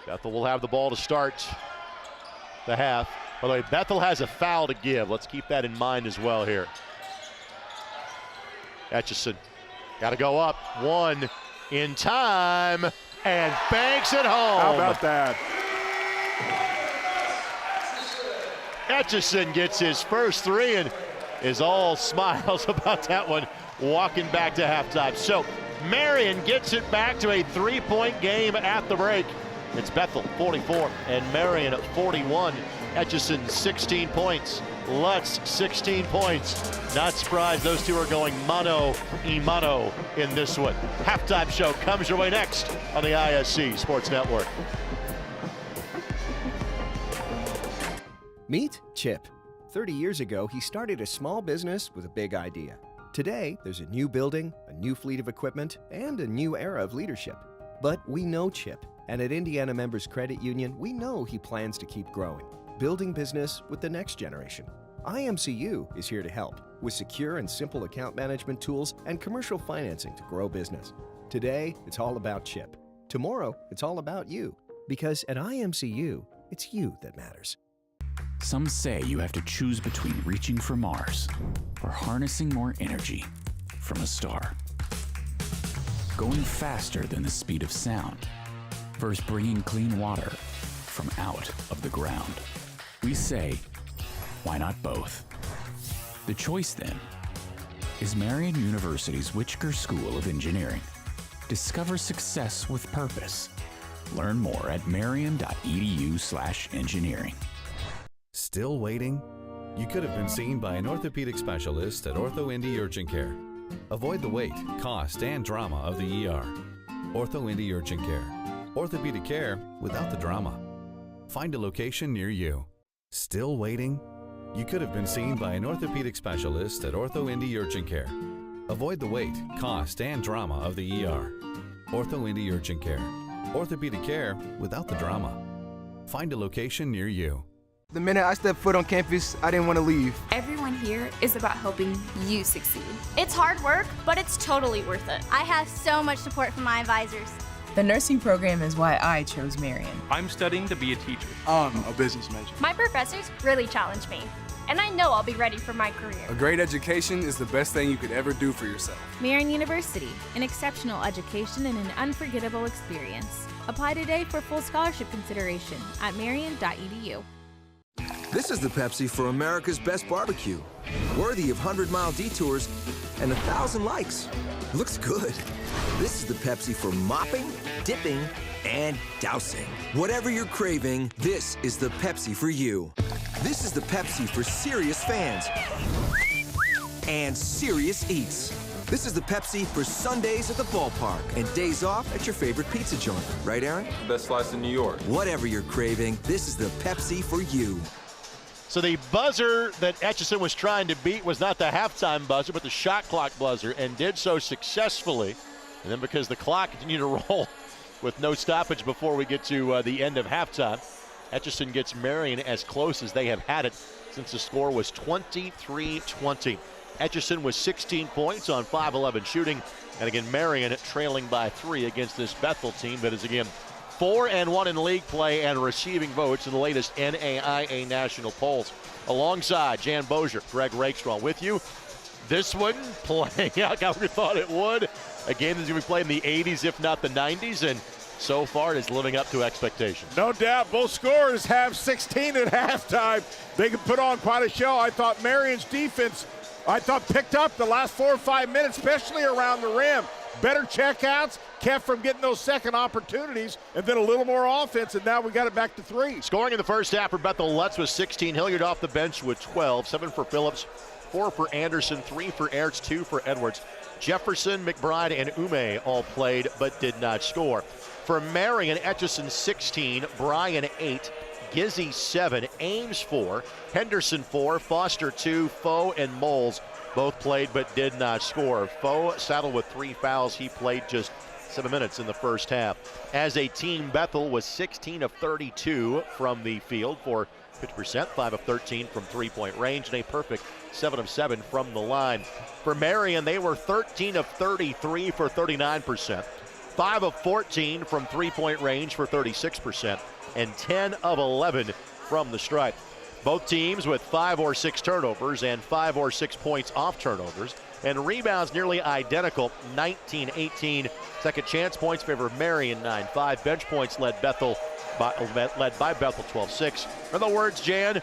Bethel will have the ball to start the half. By the way, Bethel has a foul to give. Let's keep that in mind as well here. Etchison got to go up. 1 in time and banks it home. How about that? Etchison gets his first 3 and is all smiles about that one, walking back to halftime. So Marian gets it back to a 3-point game at the break. It's Bethel 44 and Marian 41. Etchison 16 points. Lutz 16 points. Not surprised those two are going mano a mano in this one. Halftime show comes your way next on the ISC Sports Network. Meet Chip. 30 years ago, he started a small business with a big idea. Today, there's a new building, a new fleet of equipment, and a new era of leadership. But we know Chip, and at Indiana Members Credit Union, we know he plans to keep growing, building business with the next generation. IMCU is here to help with secure and simple account management tools and commercial financing to grow business. Today, it's all about Chip. Tomorrow, it's all about you. Because at IMCU, it's you that matters. Some say you have to choose between reaching for Mars or harnessing more energy from a star. Going faster than the speed of sound versus bringing clean water from out of the ground. We say, why not both? The choice then is Marian University's Whitaker School of Engineering. Discover success with purpose. Learn more at marian.edu/engineering. Still waiting? You could have been seen by an orthopedic specialist at Ortho Indy Urgent Care. Avoid the wait, cost, and drama of the ER. Ortho Indy Urgent Care. Orthopedic care without the drama. Find a location near you. Still waiting? You could have been seen by an orthopedic specialist at Ortho Indy Urgent Care. Avoid the wait, cost, and drama of the ER. Ortho Indy Urgent Care. Orthopedic care without the drama. Find a location near you. The minute I stepped foot on campus, I didn't want to leave. Everyone here is about helping you succeed. It's hard work, but it's totally worth it. I have so much support from my advisors. The nursing program is why I chose Marian. I'm studying to be a teacher. I'm a business major. My professors really challenge me, and I know I'll be ready for my career. A great education is the best thing you could ever do for yourself. Marian University, an exceptional education and an unforgettable experience. Apply today for full scholarship consideration at marian.edu. This is the Pepsi for America's Best Barbecue. Worthy of 100-mile detours and 1,000 likes. Looks good. This is the Pepsi for mopping, dipping, and dousing. Whatever you're craving, this is the Pepsi for you. This is the Pepsi for serious fans and serious eats. This is the Pepsi for Sundays at the ballpark and days off at your favorite pizza joint. Right, Aaron? Best slice in New York. Whatever you're craving, this is the Pepsi for you. So the buzzer that Etchison was trying to beat was not the halftime buzzer, but the shot clock buzzer, and did so successfully. And then because the clock continued to roll with no stoppage before we get to the end of halftime, Etchison gets Marian as close as they have had it since the score was 23-20. Etchison was 16 points on 5-11 shooting, and again Marian trailing by 3 against this Bethel team that is again 4-1 in league play and receiving votes in the latest NAIA national polls. Alongside Jan Bozier, Greg Rakestraw with you. This one playing out how we thought it would. A game that's going to be played in the 80s, if not the 90s, and so far it is living up to expectations. No doubt. Both scorers have 16 at halftime. They can put on quite a show. I thought Marian's defense, picked up the last 4 or 5 minutes, especially around the rim. Better checkouts, kept from getting those second opportunities, and then a little more offense, and now we got it back to 3. Scoring in the first half for Bethel Lutz was 16. Hilliard off the bench with 12. 7 for Phillips, 4 for Anderson, 3 for Ertz, 2 for Edwards. Jefferson, McBride, and Ume all played but did not score. For Marian, Etchison 16, Bryan 8, Gizzy 7, Ames 4, Henderson 4, Foster 2, Foe and Moles both played but did not score. Foe saddled with 3 fouls. He played just 7 minutes in the first half. As a team, Bethel was 16 of 32 from the field for 50%, 5 of 13 from three-point range, and a perfect 7 of 7 from the line. For Marian, they were 13 of 33 for 39%, 5 of 14 from three-point range for 36%, and 10 of 11 from the stripe. Both teams with 5 or 6 turnovers and 5 or 6 points off turnovers, and rebounds nearly identical, 19-18. Second chance points favor Marian 9-5. Bench points led by Bethel 12-6. In other words, Jan,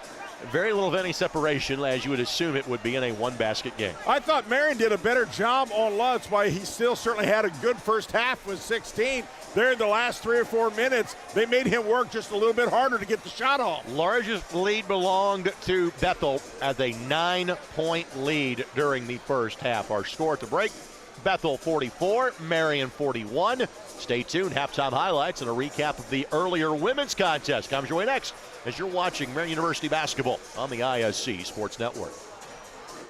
very little of any separation, as you would assume it would be in a one-basket game. I thought Marian did a better job on Lutz, while he still certainly had a good first half with 16. There in the last 3 or 4 minutes, they made him work just a little bit harder to get the shot off. Largest lead belonged to Bethel as a 9-point lead during the first half. Our score at the break, Bethel 44, Marian 41. Stay tuned. Halftime highlights and a recap of the earlier women's contest comes your way next as you're watching Marian University basketball on the ISC Sports Network.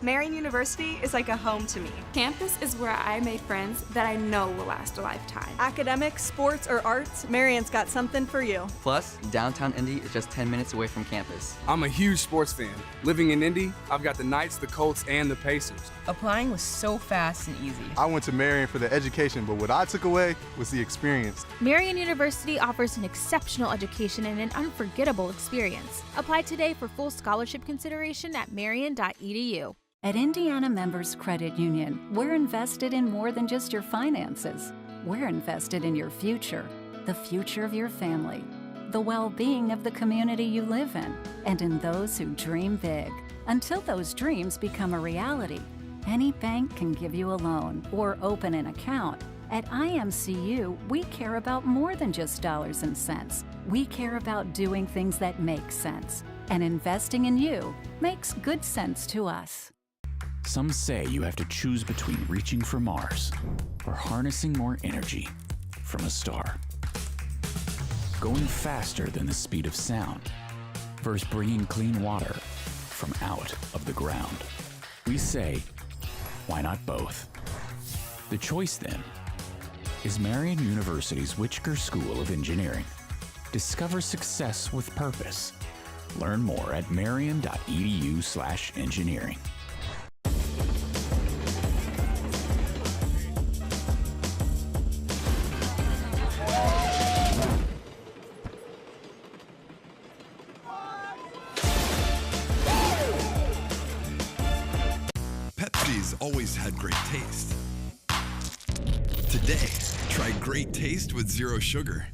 Marian University is like a home to me. Campus is where I made friends that I know will last a lifetime. Academics, sports, or arts, Marian's got something for you. Plus, downtown Indy is just 10 minutes away from campus. I'm a huge sports fan. Living in Indy, I've got the Knights, the Colts, and the Pacers. Applying was so fast and easy. I went to Marian for the education, but what I took away was the experience. Marian University offers an exceptional education and an unforgettable experience. Apply today for full scholarship consideration at marian.edu. At Indiana Members Credit Union, we're invested in more than just your finances. We're invested in your future, the future of your family, the well-being of the community you live in, and in those who dream big. Until those dreams become a reality, any bank can give you a loan or open an account. At IMCU, we care about more than just dollars and cents. We care about doing things that make sense. And investing in you makes good sense to us. Some say you have to choose between reaching for Mars or harnessing more energy from a star. Going faster than the speed of sound versus bringing clean water from out of the ground. We say, why not both? The choice then is Marian University's Whitaker School of Engineering. Discover success with purpose. Learn more at marian.edu/engineering. Pepsi's always had great taste. Today, try great taste with zero sugar.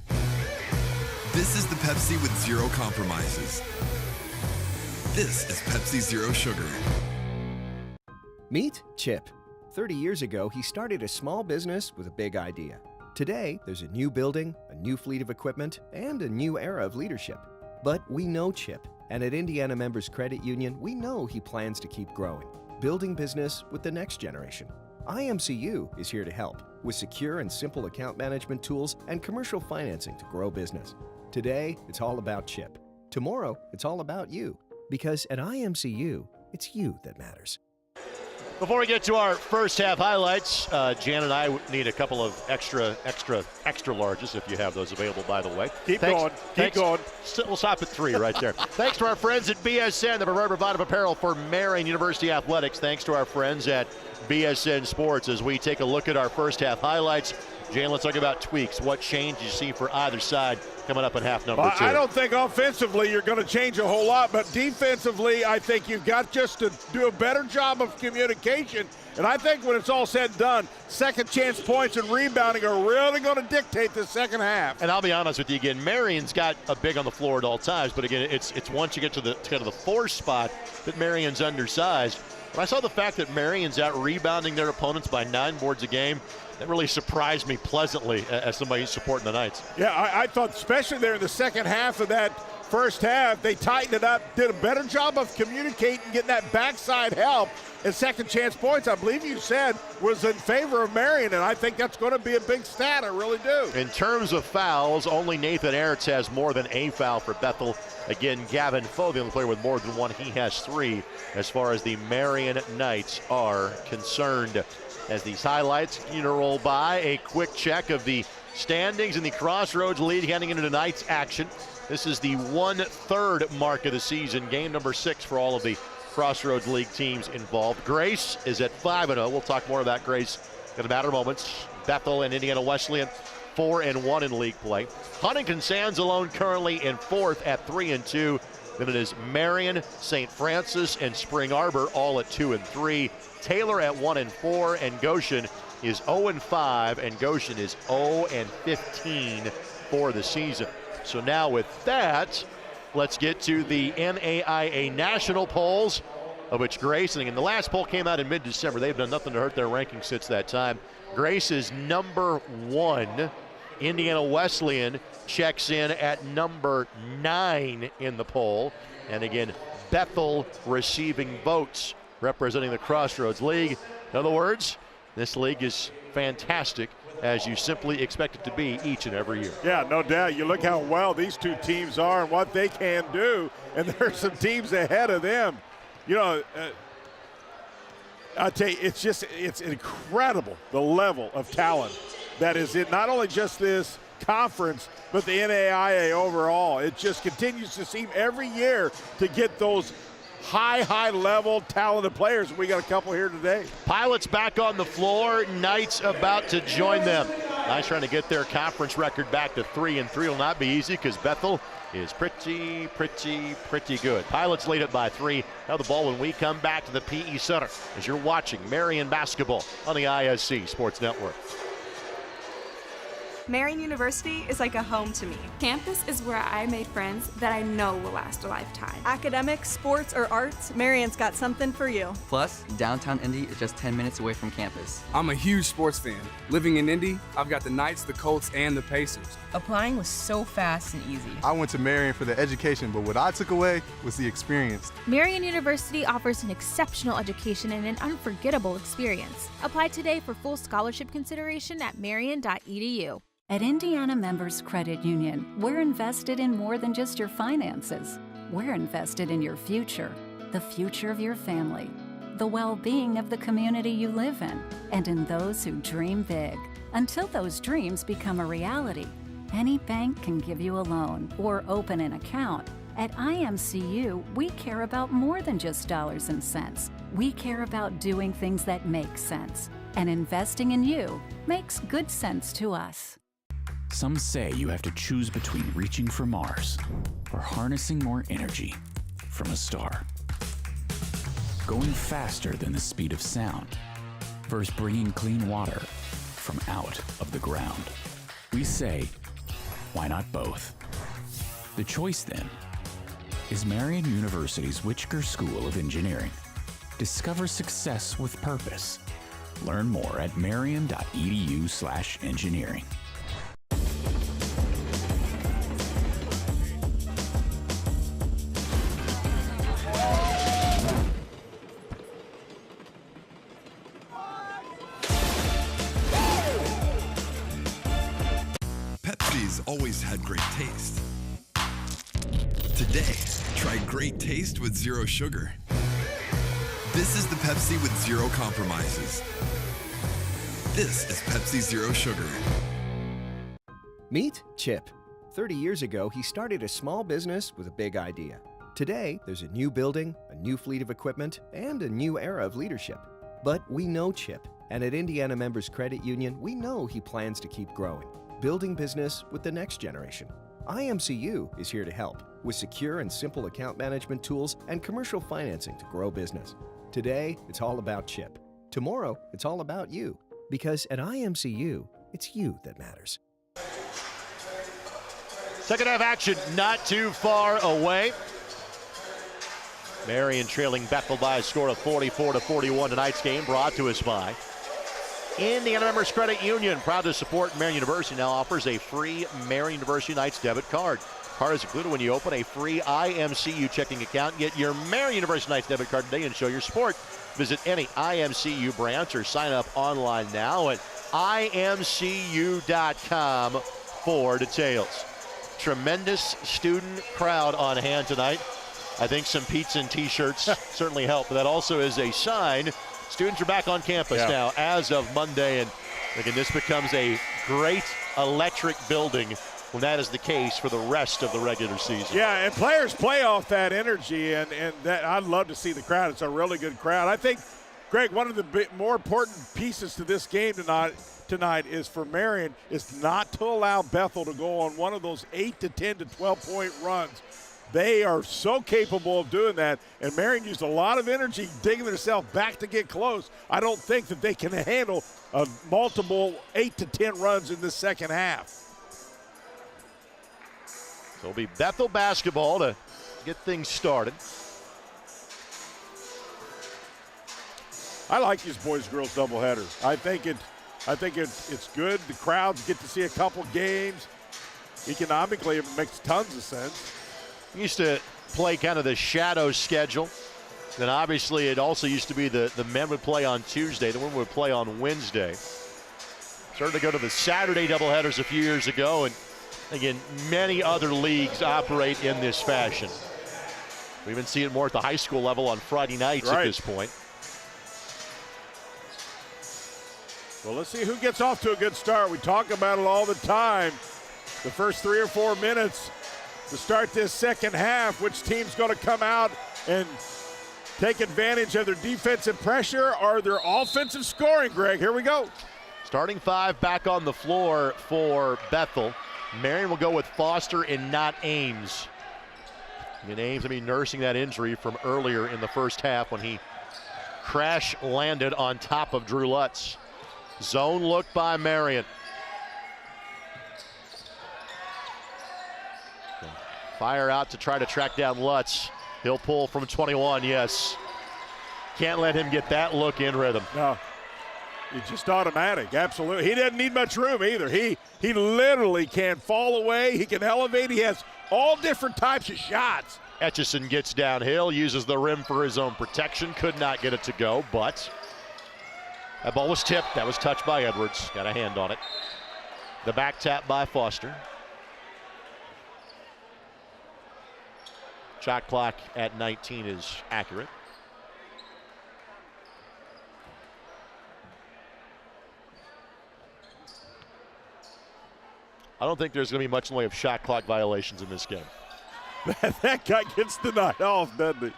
This is the Pepsi with zero compromises. This is Pepsi Zero Sugar. Meet Chip. 30 years ago, he started a small business with a big idea. Today, there's a new building, a new fleet of equipment, and a new era of leadership. But we know Chip, and at Indiana Members Credit Union, we know he plans to keep growing, building business with the next generation. IMCU is here to help with secure and simple account management tools and commercial financing to grow business. Today, it's all about Chip. Tomorrow, it's all about you. Because at IMCU, it's you that matters. Before we get to our first half highlights, Jan and I need a couple of extra larges if you have those available, by the way. Keep going. We'll stop at 3 right there. Thanks to our friends at BSN, the preferred provider of apparel for Marian University Athletics. Thanks to our friends at BSN Sports as we take a look at our first half highlights. Jan, let's talk about tweaks. What change you see for either side coming up in half number 2? I don't think offensively you're going to change a whole lot, but defensively I think you've got just to do a better job of communication. And I think when it's all said and done, second chance points and rebounding are really going to dictate the second half. And I'll be honest with you again, Marian's got a big on the floor at all times, but again, it's once you get to the 4 spot that Marian's undersized. When I saw the fact that Marian's out rebounding their opponents by 9 boards a game, that really surprised me pleasantly as somebody who's supporting the Knights. Yeah, I thought especially there in the second half of that first half, they tightened it up, did a better job of communicating, getting that backside help. And second chance points, I believe you said, was in favor of Marian, and I think that's going to be a big stat. I really do. In terms of fouls, only Nathan Aerts has more than a foul for Bethel. Again, Gavin Foe, the only player with more than 1, he has 3 as far as the Marian Knights are concerned. As these highlights continue to roll by, a quick check of the standings in the Crossroads League heading into tonight's action. This is the 1/3 mark of the season, game number 6 for all of the Crossroads League teams involved. Grace is at 5-0. We'll talk more about Grace in a matter of moments. Bethel and Indiana Wesleyan 4-1 in league play. Huntington Sands alone currently in 4th at 3-2. Then it is Marian, St. Francis, and Spring Arbor all at 2-3. Taylor at 1-4, and Goshen is 0-5, and Goshen is 0-15 for the season. So now with that, let's get to the NAIA national polls, of which Grace, and the last poll came out in mid-December. They've done nothing to hurt their ranking since that time. Grace is number 1. Indiana Wesleyan checks in at number 9 in the poll. And again, Bethel receiving votes representing the Crossroads League. In other words, this league is fantastic, as you simply expect it to be each and every year. Yeah, no doubt. You look how well these two teams are and what they can do, and there's some teams ahead of them. You know, I tell you, it's incredible the level of talent that is in not only just this conference, but the NAIA overall. It just continues to seem every year to get those high level talented players. We got a couple here today. Pilots back on the floor. Knights about to join them. Knights trying to get their conference record back to 3-3. Will not be easy because Bethel is pretty good. Pilots lead it by 3. Now the ball when we come back to the PE Center as you're watching Marian basketball on the ISC Sports Network. Marian University is like a home to me. Campus is where I made friends that I know will last a lifetime. Academics, sports, or arts, Marian's got something for you. Plus, downtown Indy is just 10 minutes away from campus. I'm a huge sports fan. Living in Indy, I've got the Knights, the Colts, and the Pacers. Applying was so fast and easy. I went to Marian for the education, but what I took away was the experience. Marian University offers an exceptional education and an unforgettable experience. Apply today for full scholarship consideration at marian.edu. At Indiana Members Credit Union, we're invested in more than just your finances. We're invested in your future, the future of your family, the well-being of the community you live in, and in those who dream big. Until those dreams become a reality, any bank can give you a loan or open an account. At IMCU, we care about more than just dollars and cents. We care about doing things that make sense. And investing in you makes good sense to us. Some say you have to choose between reaching for Mars or harnessing more energy from a star. Going faster than the speed of sound versus bringing clean water from out of the ground. We say, why not both? The choice then is Marian University's Whitaker School of Engineering. Discover success with purpose. Learn more at marian.edu/engineering. Pepsi's always had great taste. Today, try great taste with zero sugar. This is the Pepsi with zero compromises. This is Pepsi Zero Sugar. Meet Chip. 30 years ago, he started a small business with a big idea. Today, there's a new building, a new fleet of equipment, and a new era of leadership. But we know Chip, and at Indiana Members Credit Union, we know he plans to keep growing, building business with the next generation. IMCU is here to help with secure and simple account management tools and commercial financing to grow business. Today, it's all about Chip. Tomorrow, it's all about you. Because at IMCU, it's you that matters. Second half action not too far away. Marian trailing Bethel by a score of 44-41. Tonight's game brought to us by Indiana Members Credit Union. Proud to support Marian University. Now offers a free Marian University Knights debit card. Card is included when you open a free IMCU checking account. Get your Marian University Knights debit card today and show your support. Visit any IMCU branch or sign up online now at imcu.com for details. Tremendous student crowd on hand tonight. I think some pizza and t-shirts certainly help, but that also is a sign students are back on campus now as of Monday, and again, this becomes a great electric building when that is the case for the rest of the regular season. Yeah, and players play off that energy, and that I'd love to see the crowd. It's a really good crowd. I think, Greg, one of the more important pieces to this game tonight is for Marian is not to allow Bethel to go on one of those 8 to 10 to 12-point runs. They are so capable of doing that, and Marian used a lot of energy digging themselves back to get close. I don't think that they can handle multiple 8 to 10 runs in the second half. So it'll be Bethel basketball to get things started. I like these boys-girls doubleheader. I think it's good. The crowds get to see a couple games. Economically, it makes tons of sense. We used to play kind of the shadow schedule. Then obviously it also used to be the men would play on Tuesday, the women would play on Wednesday. Started to go to the Saturday doubleheaders a few years ago, and again, many other leagues operate in this fashion. We even see it more at the high school level on Friday nights at this point. Well, let's see who gets off to a good start. We talk about it all the time. The first 3 or 4 minutes to start this second half, which team's going to come out and take advantage of their defensive pressure or their offensive scoring, Greg. Here we go. Starting 5 back on the floor for Bethel. Marian will go with Foster and not Ames. And Ames will be nursing that injury from earlier in the first half when he crash landed on top of Drew Lutz. Zone look by Marian. Fire out to try to track down Lutz. He'll pull from 21, yes. Can't let him get that look in rhythm. No, it's just automatic, absolutely. He doesn't need much room either. He literally can fall away, he can elevate, he has all different types of shots. Etchison gets downhill, uses the rim for his own protection, could not get it to go, but that ball was tipped. That was touched by Edwards. Got a hand on it. The back tap by Foster. Shot clock at 19 is accurate. I don't think there's going to be much in the way of shot clock violations in this game. That guy gets the night off, doesn't he?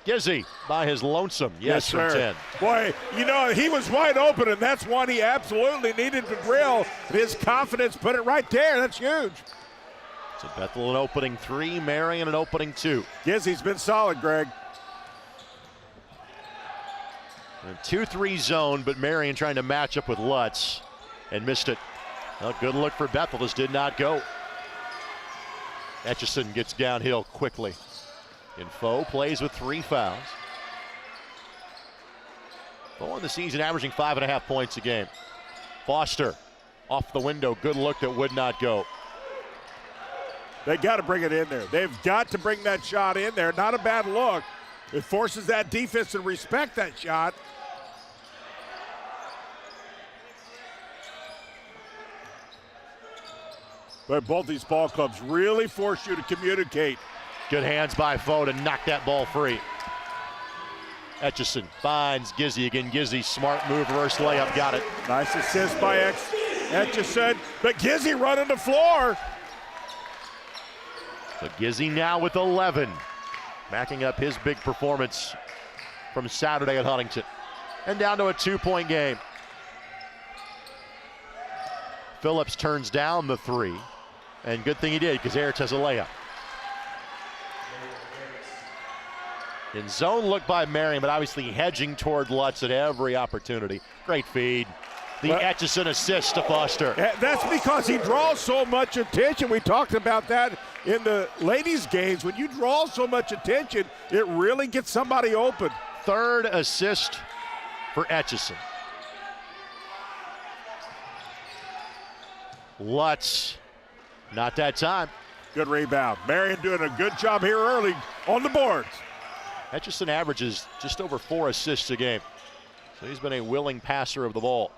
Gizzy by his lonesome. Yes, from 10. Boy, you know, he was wide open, and that's one he absolutely needed to drill. His confidence put it right there. That's huge. So Bethel an opening 3, Marian an opening 2. Gizzy's been solid, Greg. 2-3 zone, but Marian trying to match up with Lutz and missed it. Well, good look for Bethel. This did not go. Etchison gets downhill quickly. Info plays with 3 fouls. Foe in the season averaging 5.5 points a game. Foster off the window. Good look that would not go. They got to bring it in there. They've got to bring that shot in there. Not a bad look. It forces that defense to respect that shot. But both these ball clubs really force you to communicate. Good hands by Foe to knock that ball free. Etchison finds Gizzy again. Gizzy, smart move, reverse layup, got it. Nice assist by Etchison, but Gizzy running the floor. So Gizzy now with 11, backing up his big performance from Saturday at Huntington. And down to a 2-point game. Phillips turns down the 3, and good thing he did because Ertz has a layup. In zone look by Marian, but obviously hedging toward Lutz at every opportunity. Great feed. The Etchison assist to Foster. That's because he draws so much attention. We talked about that in the ladies' games. When you draw so much attention, it really gets somebody open. 3rd assist for Etchison. Lutz, not that time. Good rebound. Marian doing a good job here early on the boards. Etchison averages just over 4 assists a game. So he's been a willing passer of the ball.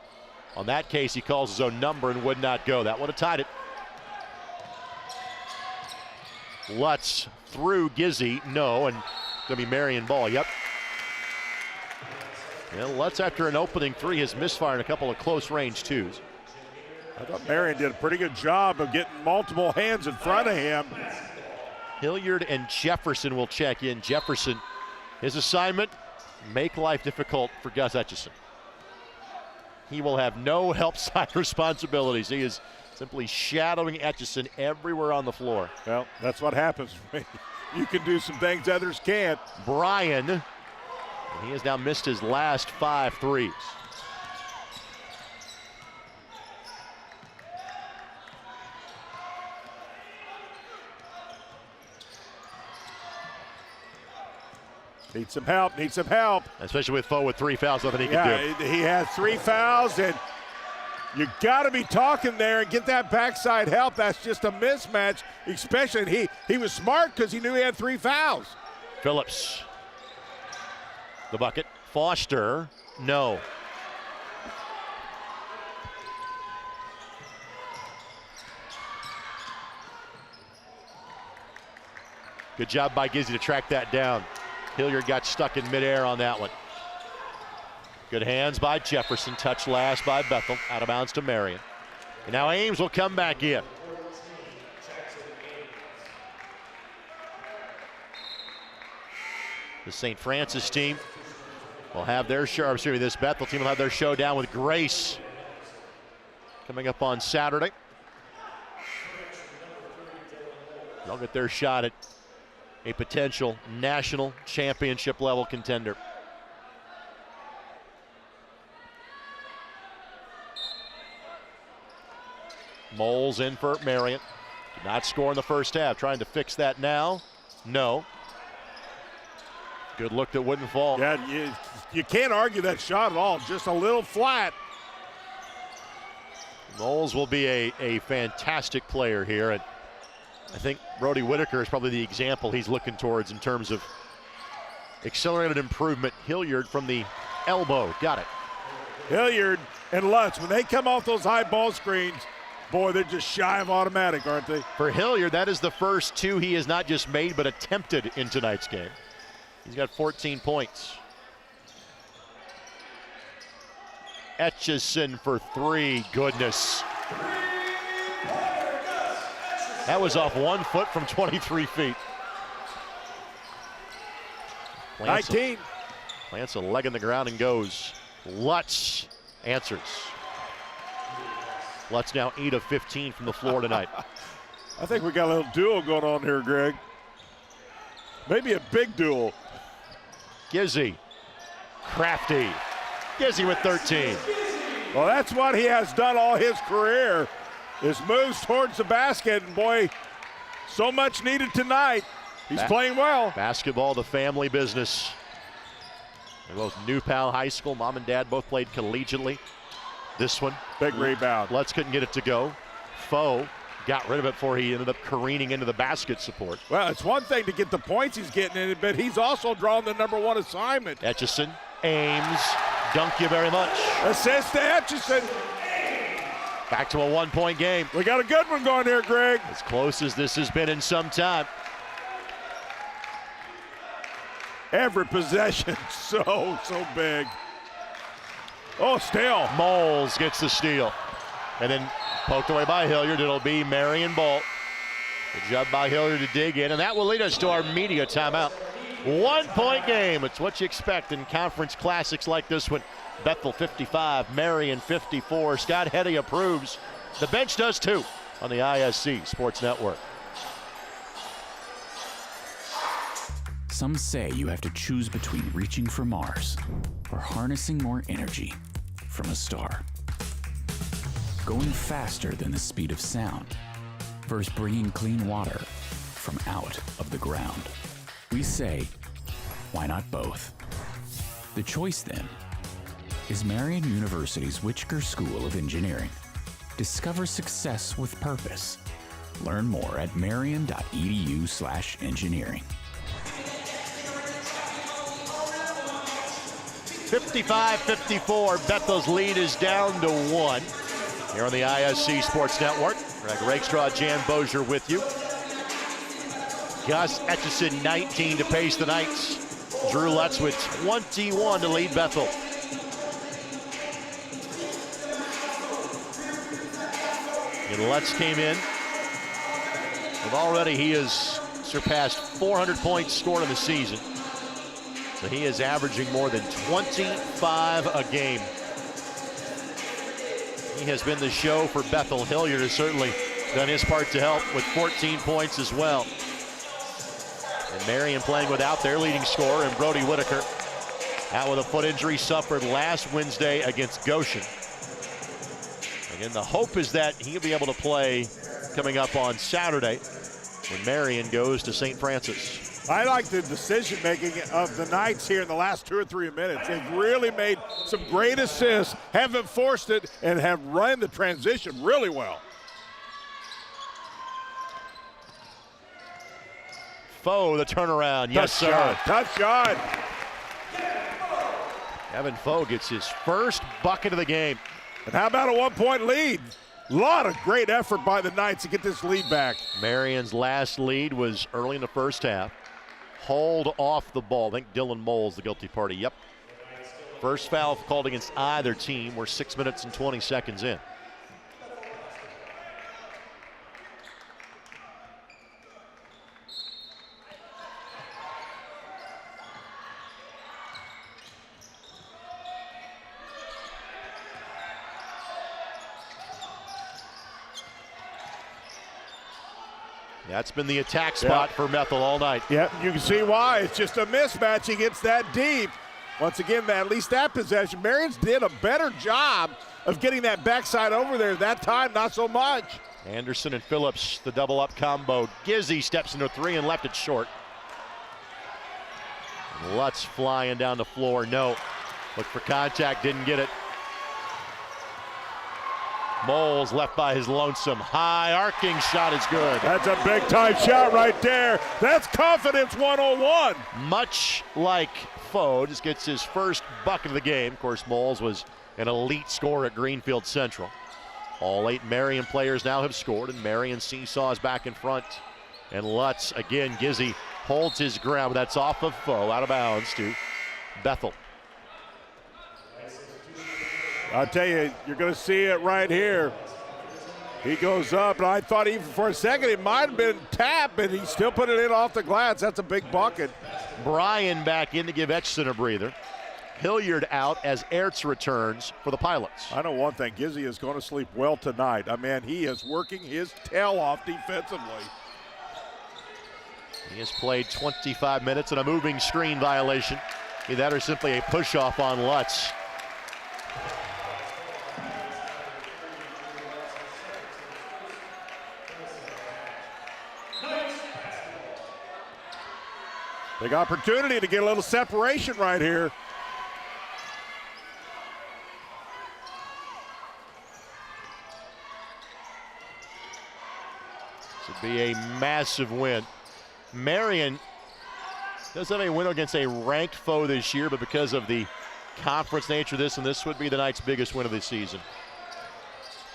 On that case, he calls his own number and would not go. That would have tied it. Lutz through Gizzy, no, and gonna be Marian ball, yep. Yeah, Lutz after an opening 3 has misfired a couple of close range 2s. I thought Marian did a pretty good job of getting multiple hands in front of him. Hilliard and Jefferson will check in. Jefferson, his assignment, make life difficult for Gus Etchison. He will have no help side responsibilities. He is simply shadowing Etchison everywhere on the floor. Well, that's what happens. You can do some things others can't. Brian, he has now missed his last 5 threes. Needs some help, needs some help. Especially with Foe with 3 fouls, nothing he can do. He has 3 fouls, and you got to be talking there and get that backside help. That's just a mismatch, especially he was smart because he knew he had 3 fouls. Phillips, the bucket. Foster, no. Good job by Gizzy to track that down. Hilliard got stuck in midair on that one. Good hands by Jefferson. Touch last by Bethel. Out of bounds to Marian. And now Ames will come back in. The St. Francis team will have their show. Excuse me, this Bethel team will have their showdown with Grace coming up on Saturday. They'll get their shot at a potential national championship level contender. Moles in for Marian. Did not score in the first half. Trying to fix that now. No. Good look that wouldn't fall. Yeah, you can't argue that shot at all. Just a little flat. Moles will be a fantastic player here, and I think Brody Whitaker is probably the example he's looking towards in terms of accelerated improvement. Hilliard from the elbow. Got it. Hilliard and Lutz, when they come off those high ball screens, boy, they're just shy of automatic, aren't they? For Hilliard, that is the first two he has not just made but attempted in tonight's game. He's got 14 points. Etchison for three. Goodness. That was off 1 foot from 23 feet. 19. Plants a leg in the ground and goes. Lutz answers. Lutz now 8 of 15 from the floor tonight. I think we got a little duel going on here, Greg. Maybe a big duel. Gizzy. Crafty. Gizzy with 13. Well, that's what he has done all his career, is moves towards the basket. And boy, so much needed tonight. He's playing well. Basketball, the family business. They're both New Pal High School. Mom and dad both played collegiately. This one. Big rebound. Lutz couldn't get it to go. Foe got rid of it before he ended up careening into the basket support. Well, it's one thing to get the points he's getting in it, but he's also drawn the #1 assignment. Etchison, Ames, dunk you very much. Assist to Etchison. Back to a 1-point game. We got a good one going here, Greg. As close as this has been in some time. Every possession so big. Oh, still. Moles gets the steal. And then poked away by Hilliard. It'll be Marian ball. Good job by Hilliard to dig in. And that will lead us to our media timeout. 1-point game. It's what you expect in conference classics like this one. Bethel 55, Marian 54. Scott Heddy approves. The bench does too on the ISC Sports Network. Some say you have to choose between reaching for Mars or harnessing more energy from a star. Going faster than the speed of sound versus bringing clean water from out of the ground. We say, why not both? The choice then is Marian University's Whitaker School of Engineering. Discover success with purpose. Learn more at marian.edu/engineering. 55-54, Bethel's lead is down to 1. Here on the ISC Sports Network. Greg Rakestraw, Jan Bozier with you. Gus Etchison, 19 to pace the Knights. Drew Lutz with 21 to lead Bethel. And Lutz came in. And already he has surpassed 400 points scored in the season. So he is averaging more than 25 a game. He has been the show for Bethel. Hilliard has certainly done his part to help with 14 points as well. And Marian playing without their leading scorer, and Brody Whitaker out with a foot injury suffered last Wednesday against Goshen. Again, the hope is that he'll be able to play coming up on Saturday when Marian goes to St. Francis. I like the decision-making of the Knights here in the last 2 or 3 minutes. They've really made some great assists, haven't forced it, and have run the transition really well. Foe, the turnaround. Yes, sir. Tough shot. Evan Foe gets his first bucket of the game. And how about a 1-point lead? A lot of great effort by the Knights to get this lead back. Marian's last lead was early in the first half. Hauled off the ball. I think Dylan Moles, the guilty party. Yep. First foul called against either team. We're 6 minutes and 20 seconds in. That's been the attack spot for Bethel all night. Yep, you can see why. It's just a mismatch. He gets that deep. Once again, at least that possession. Marian's did a better job of getting that backside over there. That time, not so much. Anderson and Phillips, the double-up combo. Gizzy steps into three and left it short. And Lutz flying down the floor. No. Looked for contact, didn't get it. Moles left by his lonesome. High arcing shot is good. That's a big time shot right there. That's confidence 101. Much like Foe, just gets his first bucket of the game. Of course, Moles was an elite scorer at Greenfield Central. All 8 Marian players now have scored, and Marian seesaws back in front. And Lutz, again, Gizzy holds his ground, but that's off of Foe, out of bounds to Bethel. I'll tell you, you're going to see it right here. He goes up, and I thought even for a second it might have been tapped, but he still put it in off the glass. That's a big bucket. Bryan back in to give Etchison a breather. Hilliard out as Ertz returns for the Pilots. I know one thing, Gizzy is going to sleep well tonight. I mean, he is working his tail off defensively. He has played 25 minutes in a moving screen violation. Either that or simply a push-off on Lutz. Big opportunity to get a little separation right here. This would be a massive win. Marian does have a win against a ranked foe this year, but because of the conference nature of this, and this would be the Knights' biggest win of the season.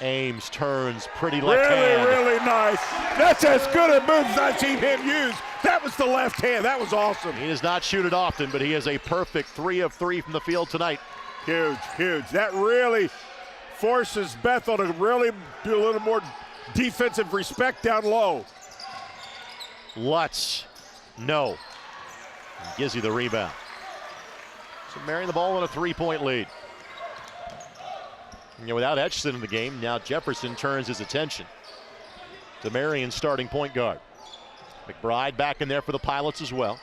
Ames turns, pretty left hand. Really nice. That's as good a move as I've seen him use. That was the left hand. That was awesome. He does not shoot it often, but he has a perfect 3 of 3 from the field tonight. Huge, huge. That really forces Bethel to really do a little more defensive respect down low. Lutz, no. Gizzy the rebound. So Marian the ball in a 3-point lead. And without Etchison in the game, now Jefferson turns his attention to Marian's starting point guard. McBride back in there for the Pilots as well.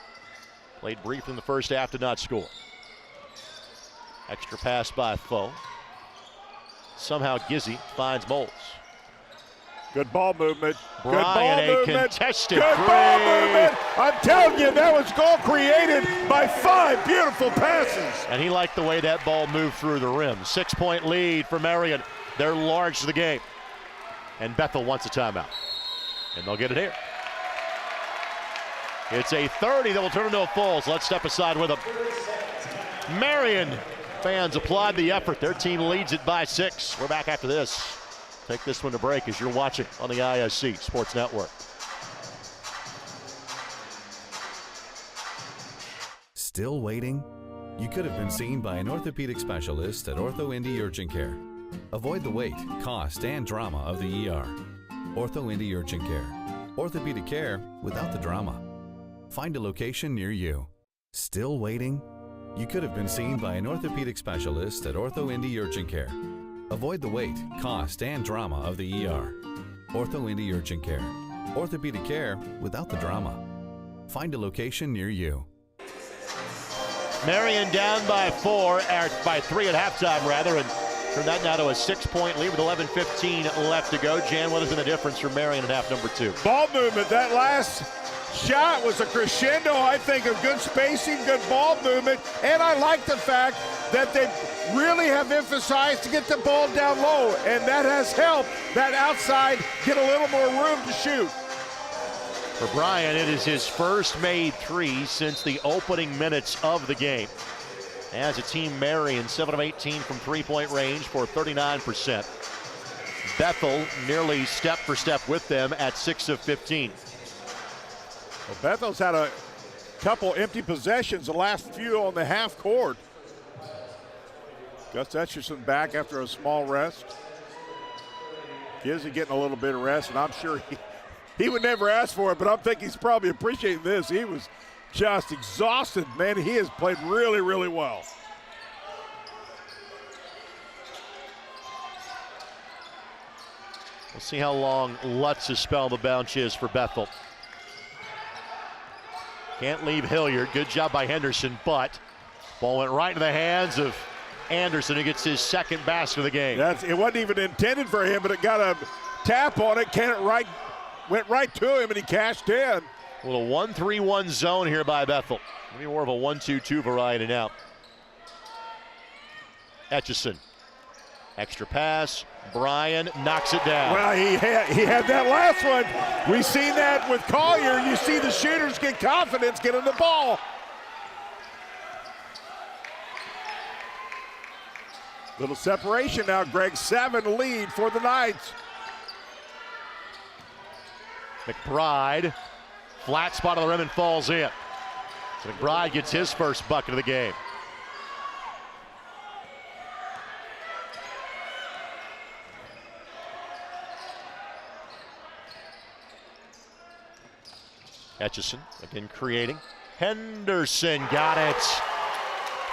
Played briefly in the first half, did not score. Extra pass by Foe. Somehow Gizzy finds Moles. Good ball movement. Bryan, Good ball movement. Contested Good three. ball movement. I'm telling you, that was goal created by 5 beautiful passes. And he liked the way that ball moved through the rim. 6-point lead for Marian. They're large to the game. And Bethel wants a timeout. And they'll get it here. It's a 30 that will turn into a full, so let's step aside with them. Marian fans applaud the effort. Their team leads it by 6. We're back after this. Take this one to break as you're watching on the ISC Sports Network. Still waiting? You could have been seen by an orthopedic specialist at Ortho Indy Urgent Care. Avoid the wait, cost, and drama of the ER. Ortho Indy Urgent Care. Orthopedic care without the drama. Find a location near you. Still waiting? You could have been seen by an orthopedic specialist at Ortho Indy Urgent Care. Avoid the wait, cost, and drama of the ER. Ortho Indy Urgent Care. Orthopedic care without the drama. Find a location near you. Marian down by 4, or by 3 at halftime rather, and turn that now to a 6-point lead with 11:15 left to go. Jan, what has been the difference for Marian in half number 2? Ball movement. That last shot was a crescendo, I think, of good spacing, good ball movement, and I like the fact that they really have emphasized to get the ball down low, and that has helped that outside get a little more room to shoot. For Bryan, it is his first made 3 since the opening minutes of the game. As a team, Marian 7 of 18 from 3-point range for 39%. Bethel nearly step for step with them at 6 of 15. Well, Bethel's had a couple empty possessions, the last few on the half court. Gus Etchison back after a small rest. Gizzy getting a little bit of rest, and I'm sure he would never ask for it, but I'm thinking he's probably appreciating this. He was just exhausted, man. He has played really, really well. We'll see how long Lutz's spell on the bench is for Bethel. Can't leave Hilliard. Good job by Henderson, but ball went right into the hands of Anderson, who gets his second basket of the game. It wasn't even intended for him, but it got a tap on it. Went right to him, and he cashed in. A little 1-3-1 zone here by Bethel. Maybe more of a 1-2-2 variety now. Etchison. Extra pass. Bryan knocks it down. Well, he had that last one. We've seen that with Collier. You see the shooters get confidence, getting the ball. Little separation now, Greg. 7 lead for the Knights. McBride, flat spot on the rim and falls in. So McBride gets his first bucket of the game. Etchison again creating. Henderson got it.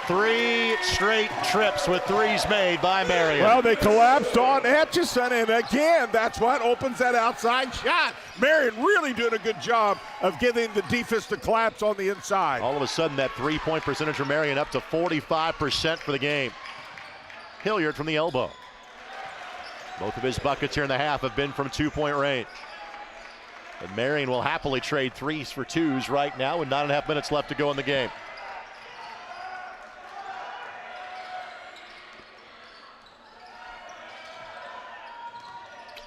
3 straight trips with threes made by Marian. Well, they collapsed on Etchison, and again, that's what opens that outside shot. Marian really doing a good job of getting the defense to collapse on the inside. All of a sudden, that three-point percentage for Marian up to 45% for the game. Hilliard from the elbow. Both of his buckets here in the half have been from 2-point range. And Marian will happily trade 3s for 2s right now with 9.5 minutes left to go in the game.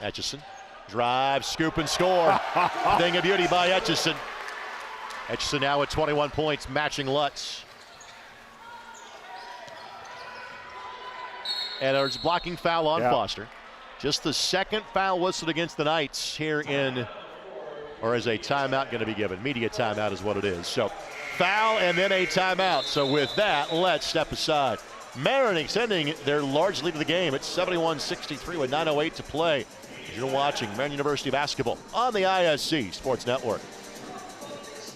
Etchison, drive, scoop, and score. Thing of beauty by Etchison. Etchison now at 21 points, matching Lutz. And there's a blocking foul on Foster. Just the second foul whistled against the Knights here in, or is a timeout going to be given? Media timeout is what it is. So foul and then a timeout. So with that, let's step aside. Marian extending their large lead of the game. It's 71-63 with 9:08 to play. You're watching Marian University basketball on the ISC Sports Network.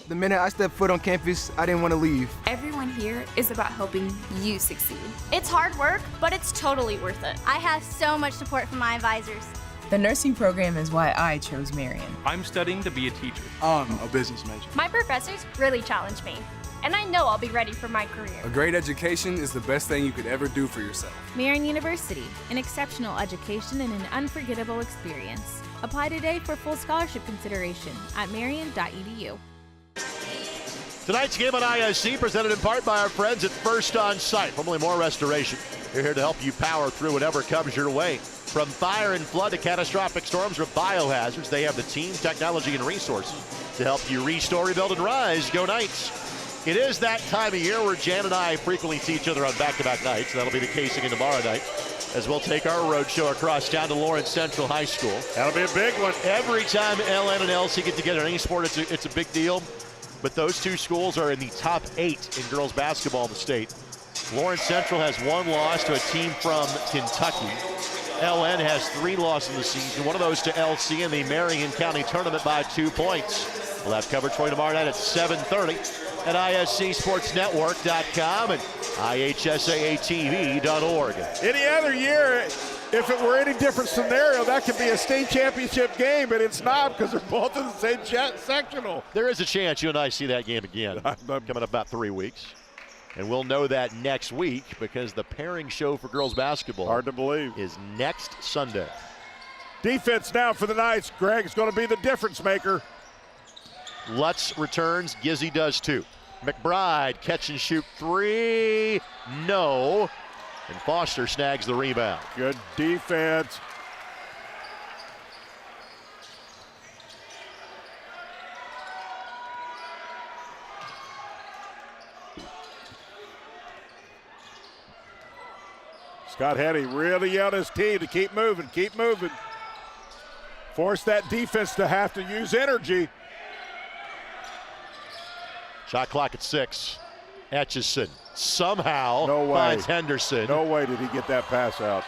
The minute I stepped foot on campus, I didn't want to leave. Everyone here is about helping you succeed. It's hard work, but it's totally worth it. I have so much support from my advisors. The nursing program is why I chose Marian. I'm studying to be a teacher. I'm a business major. My professors really challenged me, and I know I'll be ready for my career. A great education is the best thing you could ever do for yourself. Marian University, an exceptional education and an unforgettable experience. Apply today for full scholarship consideration at marian.edu. Tonight's game on ISC presented in part by our friends at First On Site, formerly More Restoration. They're here to help you power through whatever comes your way. From fire and flood to catastrophic storms or biohazards, they have the team, technology, and resources to help you restore, rebuild, and rise. Go Knights. It is that time of year where Jan and I frequently see each other on back-to-back nights. That'll be the case again tomorrow night as we'll take our road show across town to Lawrence Central High School. That'll be a big one. Every time LN and LC get together in any sport, it's a big deal. But those two schools are in the top 8 in girls basketball in the state. Lawrence Central has 1 loss to a team from Kentucky. LN has 3 losses in the season, one of those to LC in the Marion County tournament by 2 points. We'll have coverage for you tomorrow night at 7:30 at iscsportsnetwork.com and ihsaatv.org. Any other year, if it were any different scenario, that could be a state championship game, but it's not because they're both in the same sectional. There is a chance you and I see that game again coming up about 3 weeks. And we'll know that next week because the pairing show for girls basketball, hard to believe, is next Sunday. Defense now for the Knights. Greg's going to be the difference maker. Lutz returns. Gizzy does too. McBride catch and shoot 3. No. And Foster snags the rebound. Good defense. Scott Hetty really yelled his team to keep moving, keep moving. Force that defense to have to use energy. Shot clock at 6. Etchison somehow finds Henderson. No way did he get that pass out.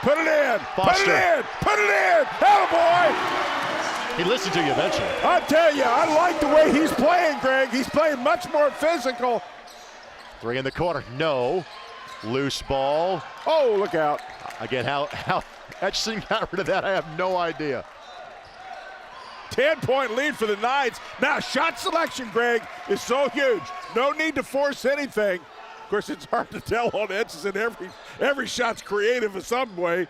Put it in! Foster. Put it in! Put it in! Attaboy! He listened to you eventually. I tell you, I like the way he's playing, Greg. He's playing much more physical. 3 in the corner. No. Loose ball. Oh, look out. Again, how Etchison got rid of that, I have no idea. 10-point lead for the Knights. Now, shot selection, Greg, is so huge. No need to force anything. Of course, it's hard to tell on Etchison. Every shot's creative in some way.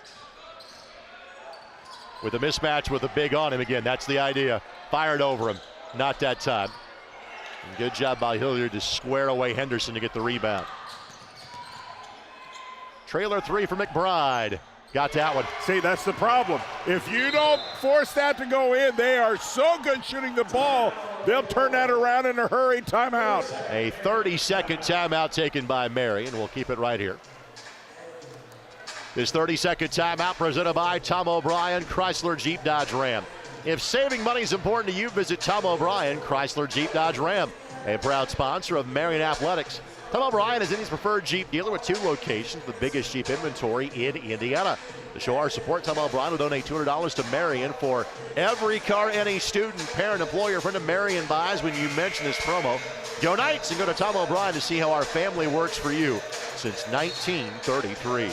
With a mismatch with a big on him again, that's the idea. Fired over him. Not that time. And good job by Hilliard to square away Henderson to get the rebound. Trailer 3 for McBride. Got that one. See, that's the problem. If you don't force that to go in, they are so good shooting the ball, they'll turn that around in a hurry. Timeout. A 30-second timeout taken by Marian. We'll keep it right here. This 30-second timeout presented by Tom O'Brien, Chrysler Jeep Dodge Ram. If saving money is important to you, visit Tom O'Brien, Chrysler Jeep Dodge Ram, a proud sponsor of Marian Athletics. Tom O'Brien is Indy's preferred Jeep dealer with 2 locations, the biggest Jeep inventory in Indiana. To show our support, Tom O'Brien will donate $200 to Marian for every car any student, parent, employer, friend of Marian buys when you mention this promo. Go Knights and go to Tom O'Brien to see how our family works for you since 1933.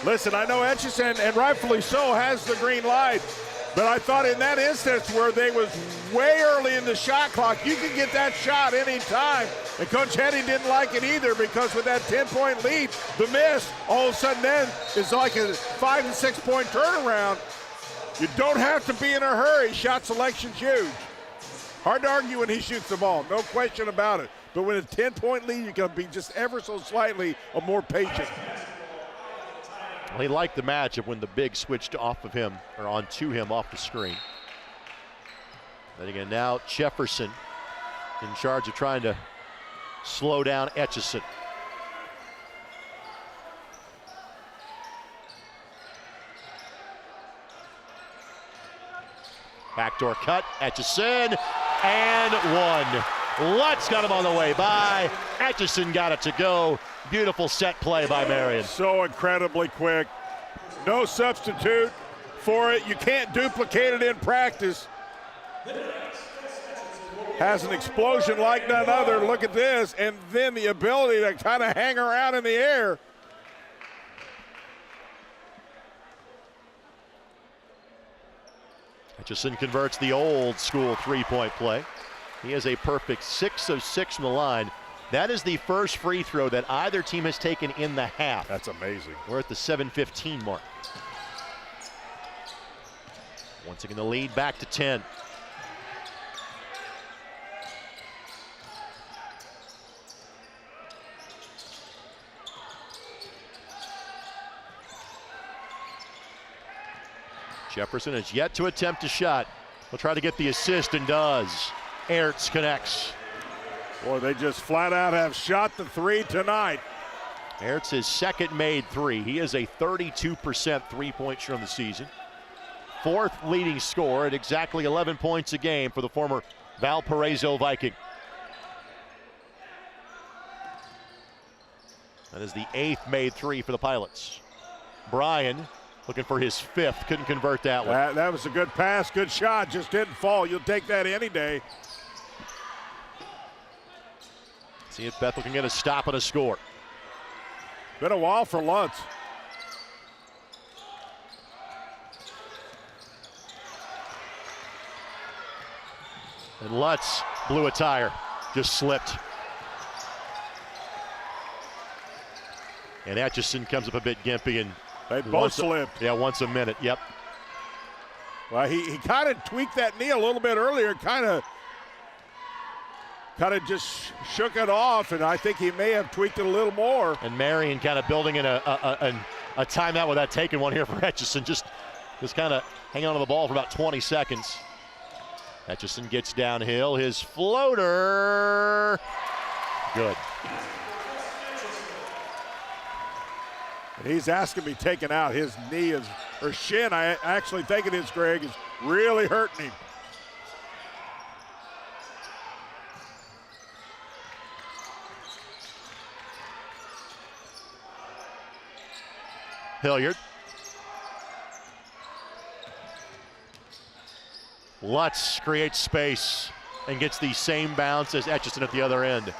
Listen, I know Etchison, and rightfully so, has the green light. But I thought in that instance where they was way early in the shot clock, you can get that shot any time. And Coach Henning didn't like it either because with that 10-point lead, the miss, all of a sudden then is like a 5 and 6 point turnaround. You don't have to be in a hurry. Shot selection's huge. Hard to argue when he shoots the ball, no question about it. But with a 10-point lead, you can be just ever so slightly more patient. He liked the matchup when the big switched off of him, or onto him off the screen. Then again, now Jefferson in charge of trying to slow down Etchison. Backdoor cut, Etchison, and one. Lutz got him on the way by. Etchison got it to go. Beautiful set play by Marian. So incredibly quick. No substitute for it. You can't duplicate it in practice. Has an explosion like none other. Look at this. And then the ability to kind of hang around in the air. Etchison converts the old school 3-point play. He has a perfect 6 of 6 from the line. That is the first free throw that either team has taken in the half. That's amazing. We're at the 7:15 mark. Once again, the lead back to 10. Jefferson has yet to attempt a shot. He'll try to get the assist and does. Ertz connects. Boy, they just flat out have shot the 3 tonight. Ertz his second made 3. He is a 32% three-point shooter on the season. 4th leading scorer at exactly 11 points a game for the former Valparaiso Viking. That is the 8th made 3 for the Pilots. Bryan looking for his 5th, couldn't convert that one. That was a good pass, good shot, just didn't fall. You'll take that any day. See if Bethel can get a stop and a score. Been a while for Lutz. And Lutz blew a tire, just slipped. And Etchison comes up a bit gimpy and they both slipped. Once a minute, yep. Well, he kind of tweaked that knee a little bit earlier, kind of just shook it off, and I think he may have tweaked it a little more. And Marian kind of building in a timeout without taking one here for Etchison, just kind of hanging on to the ball for about 20 seconds. Etchison gets downhill, his floater, good. And he's asking to be taken out. His knee is, or shin, I actually think it is, Greg, is really hurting him. Hilliard. Lutz creates space and gets the same bounce as Etchison at the other end.